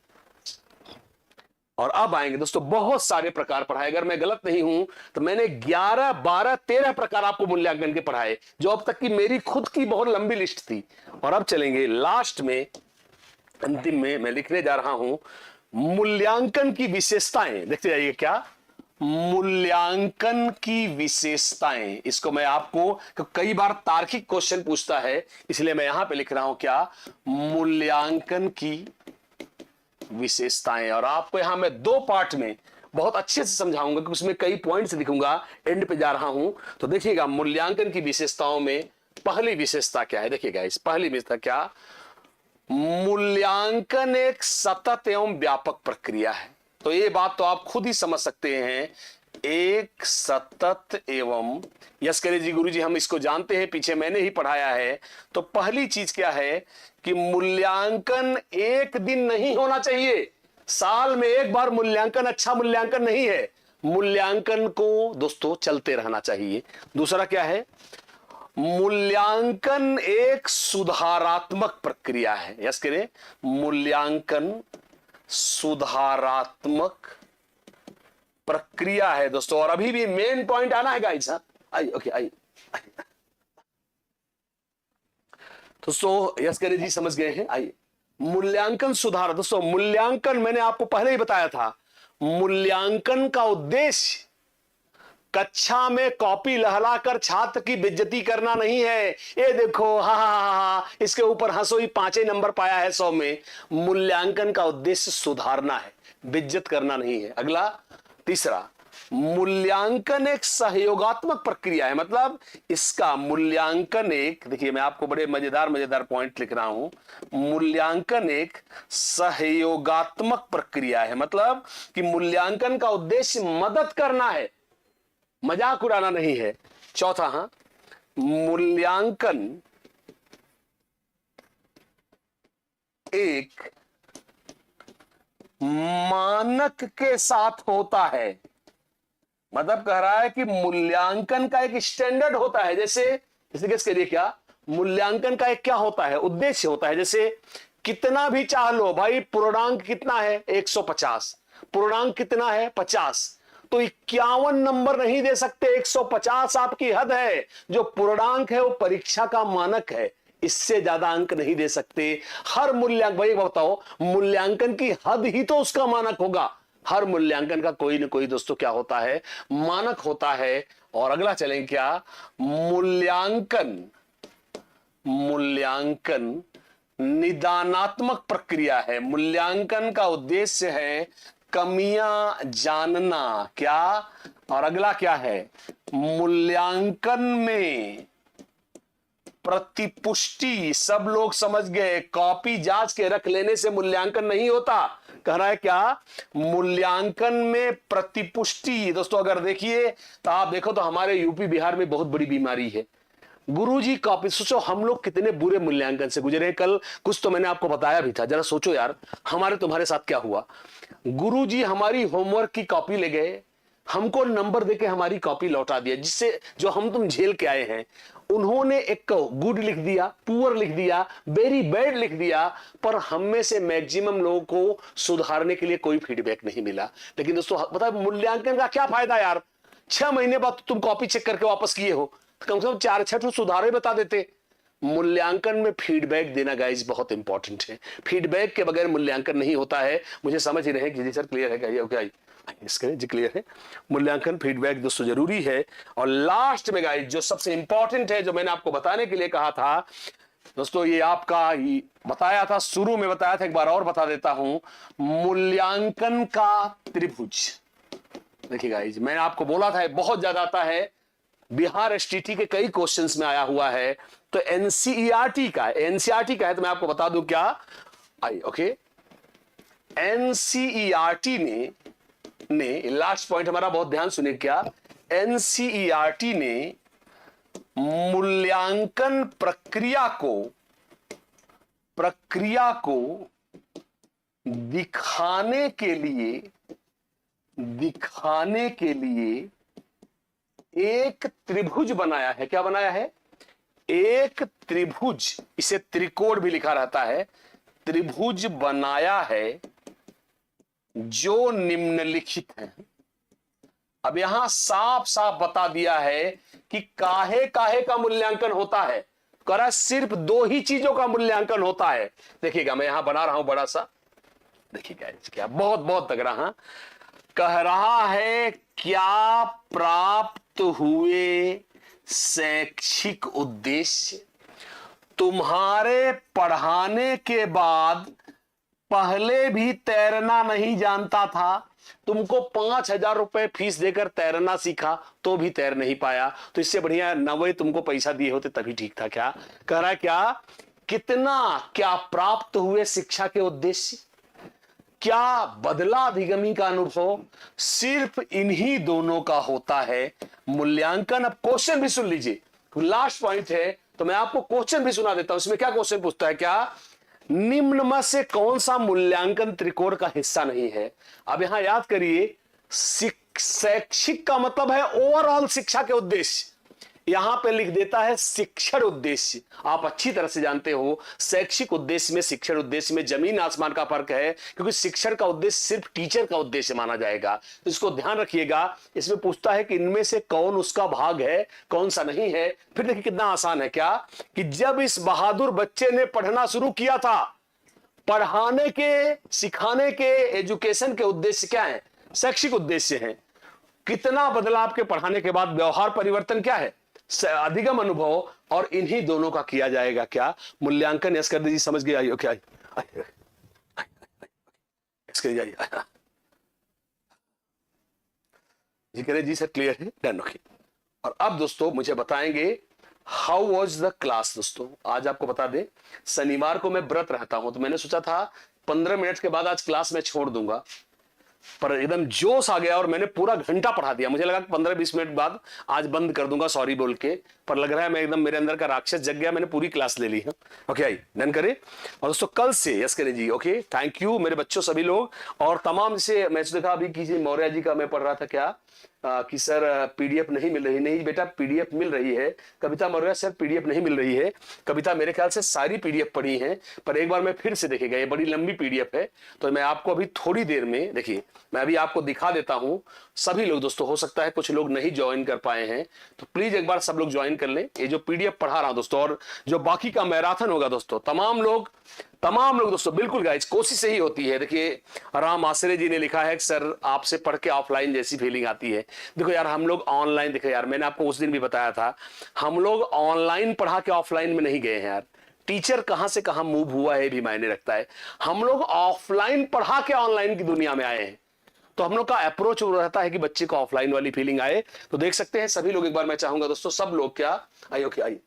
और अब आएंगे दोस्तों, बहुत सारे प्रकार पढ़ाए, अगर मैं गलत नहीं हूं तो मैंने 11 12 13 प्रकार आपको मूल्यांकन के पढ़ाए, जो अब तक की मेरी खुद की बहुत लंबी लिस्ट थी। और अब चलेंगे लास्ट में, अंतिम में मैं लिखने जा रहा हूं मूल्यांकन की विशेषताएं। देखते जाइए क्या, मूल्यांकन की विशेषताएं। इसको मैं आपको, कई बार तार्किक क्वेश्चन पूछता है, इसलिए मैं यहां पे लिख रहा हूं क्या, मूल्यांकन की विशेषताएं। और आपको यहां मैं 2 पार्ट में बहुत अच्छे से समझाऊंगा, कि उसमें कई पॉइंट्स लिखूंगा, एंड पे जा रहा हूं। तो देखिएगा मूल्यांकन की विशेषताओं में पहली विशेषता क्या है, देखिएगा इस पहली विशेषता क्या, मूल्यांकन एक सतत एवं व्यापक प्रक्रिया है। तो ये बात तो आप खुद ही समझ सकते हैं, एक सतत एवं, यस करिए जी गुरुजी, हम इसको जानते हैं, पीछे मैंने ही पढ़ाया है। तो पहली चीज क्या है कि मूल्यांकन एक दिन नहीं होना चाहिए, साल में एक बार मूल्यांकन अच्छा मूल्यांकन नहीं है। मूल्यांकन को दोस्तों चलते रहना चाहिए। दूसरा क्या है, मूल्यांकन एक सुधारात्मक प्रक्रिया है। यस करिए, मूल्यांकन सुधारात्मक प्रक्रिया है दोस्तों। और अभी भी मेन पॉइंट आना है गाइस, आइए ओके आइए दोस्तों, यस करिए जी, समझ गए हैं, आइए। मूल्यांकन सुधार, दोस्तों मूल्यांकन मैंने आपको पहले ही बताया था, मूल्यांकन का उद्देश्य कक्षा में कॉपी लहलाकर छात्र की बेइज्जती करना नहीं है। ये देखो हा हा हा, इसके ऊपर हंसो ही 5 नंबर पाया है 100 में। मूल्यांकन का उद्देश्य सुधारना है, बेइज्जत करना नहीं है। अगला तीसरा, मूल्यांकन एक सहयोगात्मक प्रक्रिया है। मतलब इसका मूल्यांकन एक, देखिए मैं आपको बड़े मजेदार मजेदार पॉइंट लिख रहा हूं, मूल्यांकन एक सहयोगात्मक प्रक्रिया है। मतलब कि मूल्यांकन का उद्देश्य मदद करना है, मजाक उड़ाना नहीं है। चौथा, हाँ, मूल्यांकन एक मानक के साथ होता है। मतलब कह रहा है कि मूल्यांकन का एक स्टैंडर्ड होता है। जैसे गेस करिए क्या मूल्यांकन का एक क्या होता है, उद्देश्य होता है। जैसे कितना भी चाह लो भाई, पूर्णांक कितना है 150, पूर्णांक कितना है 50, तो 51 नंबर नहीं दे सकते, 150 आपकी हद है। जो पूर्णांक है वो परीक्षा का मानक है, इससे ज्यादा अंक नहीं दे सकते। हर मूल्यांकन, भाई बताओ, मूल्यांकन की हद ही तो उसका मानक होगा। हर मूल्यांकन का कोई ना कोई दोस्तों क्या होता है, मानक होता है। और अगला चलें क्या, मूल्यांकन, मूल्यांकन निदानात्मक प्रक्रिया है। मूल्यांकन का उद्देश्य है कमियां जानना। क्या, और अगला क्या है, मूल्यांकन में प्रतिपुष्टि। सब लोग समझ गए, कॉपी जांच के रख लेने से मूल्यांकन नहीं होता। कह रहा है क्या, मूल्यांकन में प्रतिपुष्टि। दोस्तों अगर देखिए तो आप देखो तो हमारे यूपी बिहार में बहुत बड़ी बीमारी है, गुरुजी कॉपी। सोचो हम लोग कितने बुरे मूल्यांकन से गुजरे। कल कुछ तो मैंने आपको बताया भी था, जरा सोचो यार हमारे तुम्हारे साथ क्या हुआ। गुरुजी हमारी होमवर्क की कॉपी ले गए, हमको नंबर देके हमारी कॉपी लौटा दिया, जिससे जो हम तुम झेल के आए हैं। उन्होंने एक गुड लिख दिया, पुअर लिख दिया, वेरी बैड लिख दिया, पर हम में से मैक्सिमम लोगों को सुधारने के लिए कोई फीडबैक नहीं मिला। लेकिन दोस्तों पता है मूल्यांकन का क्या फायदा यार, 6 महीने बाद तुम कॉपी चेक करके वापस किए हो, कम से कम 4-6 सुधारे बता देते। मूल्यांकन में फीडबैक देना गाइस बहुत इंपॉर्टेंट है। फीडबैक के बगैर मूल्यांकन नहीं होता है। मुझे समझ ही रहे कि जी सर क्लियर है क्या, ये क्या इसके जी क्लियर है। मूल्यांकन फीडबैक दोस्तों जरूरी है। और लास्ट में गाइस जो सबसे इंपॉर्टेंट है, जो मैंने आपको बताने के लिए कहा था दोस्तों, ये आपका बताया था, शुरू में बताया था, एक बार और बता देता हूं, मूल्यांकन का त्रिभुज। देखिए गाइस मैंने आपको बोला था बहुत ज्यादा आता है, बिहार एसटीटी के कई क्वेश्चंस में आया हुआ है। तो एनसीईआरटी का है, तो मैं आपको बता दूं क्या आई, ओके। एनसीईआरटी ने लास्ट पॉइंट हमारा बहुत ध्यान सुनिए, क्या एनसीईआरटी ने मूल्यांकन प्रक्रिया को दिखाने के लिए एक त्रिभुज बनाया है। क्या बनाया है, एक त्रिभुज, इसे त्रिकोण भी लिखा रहता है, त्रिभुज बनाया है जो निम्नलिखित है। अब यहां साफ साफ बता दिया है कि काहे काहे का मूल्यांकन होता है। कह रहा है सिर्फ 2 ही चीजों का मूल्यांकन होता है। देखिएगा मैं यहां बना रहा हूं बड़ा सा, देखिएगा क्या बहुत बहुत तगड़ा। हाँ, कह रहा है क्या प्राप्त हुए शैक्षिक उद्देश्य। तुम्हारे पढ़ाने के बाद पहले भी तैरना नहीं जानता था, तुमको 5,000 रुपए फीस देकर तैरना सीखा तो भी तैर नहीं पाया, तो इससे बढ़िया नवे तुमको पैसा दिए होते तभी ठीक था। क्या कह रहा है, क्या कितना क्या प्राप्त हुए शिक्षा के उद्देश्य, क्या बदला अभिगमी का अनुभव, सिर्फ इन्हीं दोनों का होता है मूल्यांकन। अब क्वेश्चन भी सुन लीजिए, लास्ट पॉइंट है तो मैं आपको क्वेश्चन भी सुना देता हूं। इसमें क्या क्वेश्चन पूछता है, क्या निम्न में से कौन सा मूल्यांकन त्रिकोण का हिस्सा नहीं है। अब यहां याद करिए, शैक्षिक का मतलब है ओवरऑल शिक्षा के उद्देश्य, यहां पे लिख देता है शिक्षण उद्देश्य। आप अच्छी तरह से जानते हो शैक्षिक उद्देश्य में शिक्षण उद्देश्य में जमीन आसमान का फर्क है, क्योंकि शिक्षण का उद्देश्य सिर्फ टीचर का उद्देश्य माना जाएगा। तो इसको ध्यान रखिएगा। इसमें पूछता है कि इनमें से कौन उसका भाग है, कौन सा नहीं है। फिर देखिए कितना आसान है, क्या कि जब इस बहादुर बच्चे ने पढ़ना शुरू किया था, पढ़ाने के सिखाने के एजुकेशन के उद्देश्य क्या है, शैक्षिक उद्देश्य है। कितना बदला आपके पढ़ाने के बाद, व्यवहार परिवर्तन क्या है, अधिगम अनुभव, और इन्हीं दोनों का किया जाएगा क्या मूल्यांकन। यस कर दीजिए, समझ गया क्या, जी करे जी सर क्लियर है, डन, ओके। और अब दोस्तों मुझे बताएंगे हाउ वॉज द क्लास। दोस्तों आज आपको बता दें, शनिवार को मैं व्रत रहता हूं, तो मैंने सोचा था 15 मिनट के बाद आज क्लास में छोड़ दूंगा, पर एकदम जोश आ गया और मैंने पूरा घंटा पढ़ा दिया। मुझे लगा 15-20 मिनट बाद आज बंद कर दूंगा सॉरी बोल के, पर लग रहा है मैं एकदम, मेरे अंदर का राक्षस जग गया, मैंने पूरी क्लास ले ली है। ओके आई डन करे। और दोस्तों कल से यस करें जी। ओके थैंक यू मेरे बच्चों सभी लोग और तमाम से। मैं देखा अभी किसी मौर्य जी का मैं पढ़ रहा था क्या कि सर पीडीएफ नहीं मिल रही। नहीं बेटा पीडीएफ मिल रही है। कविता मौर्य सर पीडीएफ नहीं मिल रही है। कविता मेरे ख्याल से सारी पीडीएफ पढ़ी है, पर एक बार मैं फिर से देखेगा, ये बड़ी लंबी पीडीएफ है तो मैं आपको अभी थोड़ी देर में, देखिए मैं अभी आपको दिखा देता हूं। सभी लोग दोस्तों, हो सकता है कुछ लोग नहीं ज्वाइन कर पाए हैं तो प्लीज एक बार सब लोग ज्वाइन कर लें। ये जो पीडीएफ पढ़ा रहा हूं दोस्तों और जो बाकी का मैराथन होगा दोस्तों, तमाम लोग दोस्तों बिल्कुल गाइस कोशिश यही होती है। देखिए राम आसरे जी ने लिखा है कि सर आपसे पढ़ के ऑफलाइन जैसी फीलिंग आती है। देखो यार हम लोग ऑनलाइन, देखो यार मैंने आपको उस दिन भी बताया था, हम लोग ऑनलाइन पढ़ा के ऑफलाइन में नहीं गए हैं यार। टीचर कहां से कहां मूव हुआ है भी मायने रखता है। हम लोग ऑफलाइन पढ़ा के ऑनलाइन की दुनिया में आए हैं, तो हम लोग का अप्रोच रहता है कि बच्चे को ऑफलाइन वाली फीलिंग आए। तो देख सकते हैं सभी लोग, एक बार मैं चाहूंगा दोस्तों सब लोग क्या आइए। ओके आइए,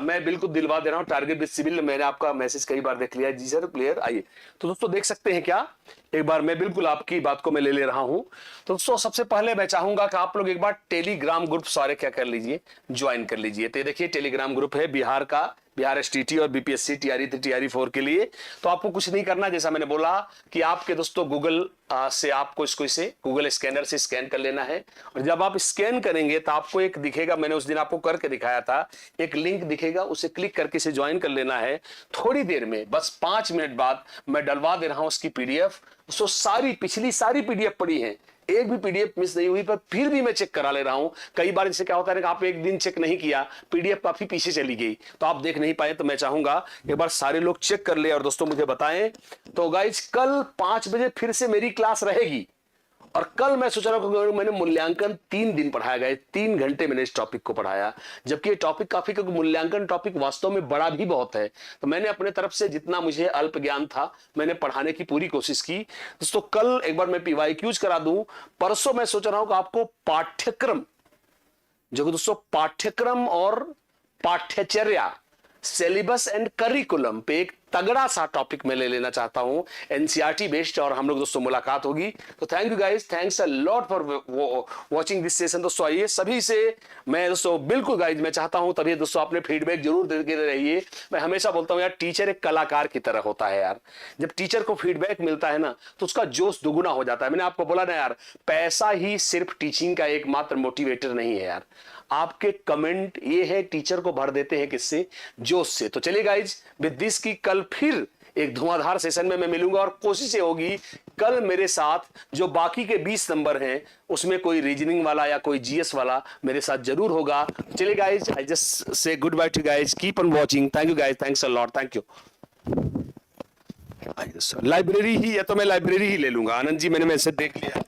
मैं बिल्कुल दिलवा दे रहा हूं टारगेट विद सिविल। मैंने आपका मैसेज कई बार देख लिया जी सर क्लियर। आइए तो दोस्तों देख सकते हैं क्या, एक बार मैं बिल्कुल आपकी बात को मैं ले रहा हूं। तो दोस्तों सबसे पहले मैं चाहूंगा कि आप लोग एक बार टेलीग्राम ग्रुप सारे क्या कर लीजिए, ज्वाइन कर लीजिए। तो देखिए टेलीग्राम ग्रुप है बिहार का, बिहार एसटीटी और बीपीएससी टीआरई 3 टीआरई 4 के लिए। तो आपको कुछ नहीं करना, जैसा मैंने बोला कि आपके दोस्तों गूगल से आपको इसको इसे गूगल स्कैनर से स्कैन कर लेना है। और जब आप स्कैन करेंगे तो आपको एक दिखेगा, मैंने उस दिन आपको करके दिखाया था, एक लिंक दिखेगा, उसे क्लिक करके इसे ज्वाइन कर लेना है। थोड़ी देर में बस 5 मिनट बाद मैं डलवा दे रहा हूं उसकी पीडीएफ। सो सारी पिछली सारी पीडीएफ पड़ी है, एक भी पीडीएफ मिस नहीं हुई, पर फिर भी मैं चेक करा ले रहा हूं। कई बार इससे क्या होता है कि आप एक दिन चेक नहीं किया, पीडीएफ काफी पीछे चली गई तो आप देख नहीं पाए। तो मैं चाहूंगा एक बार सारे लोग चेक कर ले और दोस्तों मुझे बताएं। तो गाइज कल 5 बजे फिर से मेरी क्लास रहेगी और कल मैं सोच रहा हूं, मैंने मूल्यांकन 3 दिन पढ़ाया गया, 3 घंटे मैंने इस टॉपिक को पढ़ाया, जबकि ये टॉपिक काफी, क्योंकि मूल्यांकन टॉपिक वास्तव में बड़ा भी बहुत है। तो मैंने अपने तरफ से जितना मुझे अल्प ज्ञान था मैंने पढ़ाने की पूरी कोशिश की दोस्तों। कल एक बार मैं पीवाईक्यूज करा दूं, परसों मैं सोच रहा हूं कि आपको पाठ्यक्रम, जो दोस्तों पाठ्यक्रम और पाठ्यचर्या, सिलेबस एंड करिकुलम पे एक तगड़ा सा टॉपिक मैं ले लेना चाहता हूं, एनसीईआरटी बेस्ड, और हम लोग दोस्तों मुलाकात होगी। तो thank you guys, thanks a lot for watching this session दोस्तों। आइए सभी से मैं दोस्तों बिल्कुल गाइस मैं चाहता हूं, तभी दोस्तों आपने फीडबैक जरूर देते रहिए। मैं हमेशा बोलता हूं यार टीचर एक कलाकार की तरह होता है यार। जब टीचर को फीडबैक मिलता है ना तो उसका जोश दुगुना हो जाता है। मैंने आपको बोला ना यार, पैसा ही सिर्फ टीचिंग का एकमात्र मोटिवेटर नहीं है यार, आपके कमेंट ये है टीचर को भर देते हैं किससे, जोश से। तो चलिए गाइज विद दिस की कल फिर एक धुआंधार सेशन में मैं मिलूंगा और कोशिश ये होगी कल मेरे साथ जो बाकी के 20 नंबर हैं उसमें कोई रीजनिंग वाला या कोई जीएस वाला मेरे साथ जरूर होगा। चलिए guys, I just say goodbye to guys, keep on watching, thank you guys, thanks a lot, thank you. Library ही, या तो मैं लाइब्रेरी ही ले लूंगा, आनंद जी मैंने मैसेज देख लिया।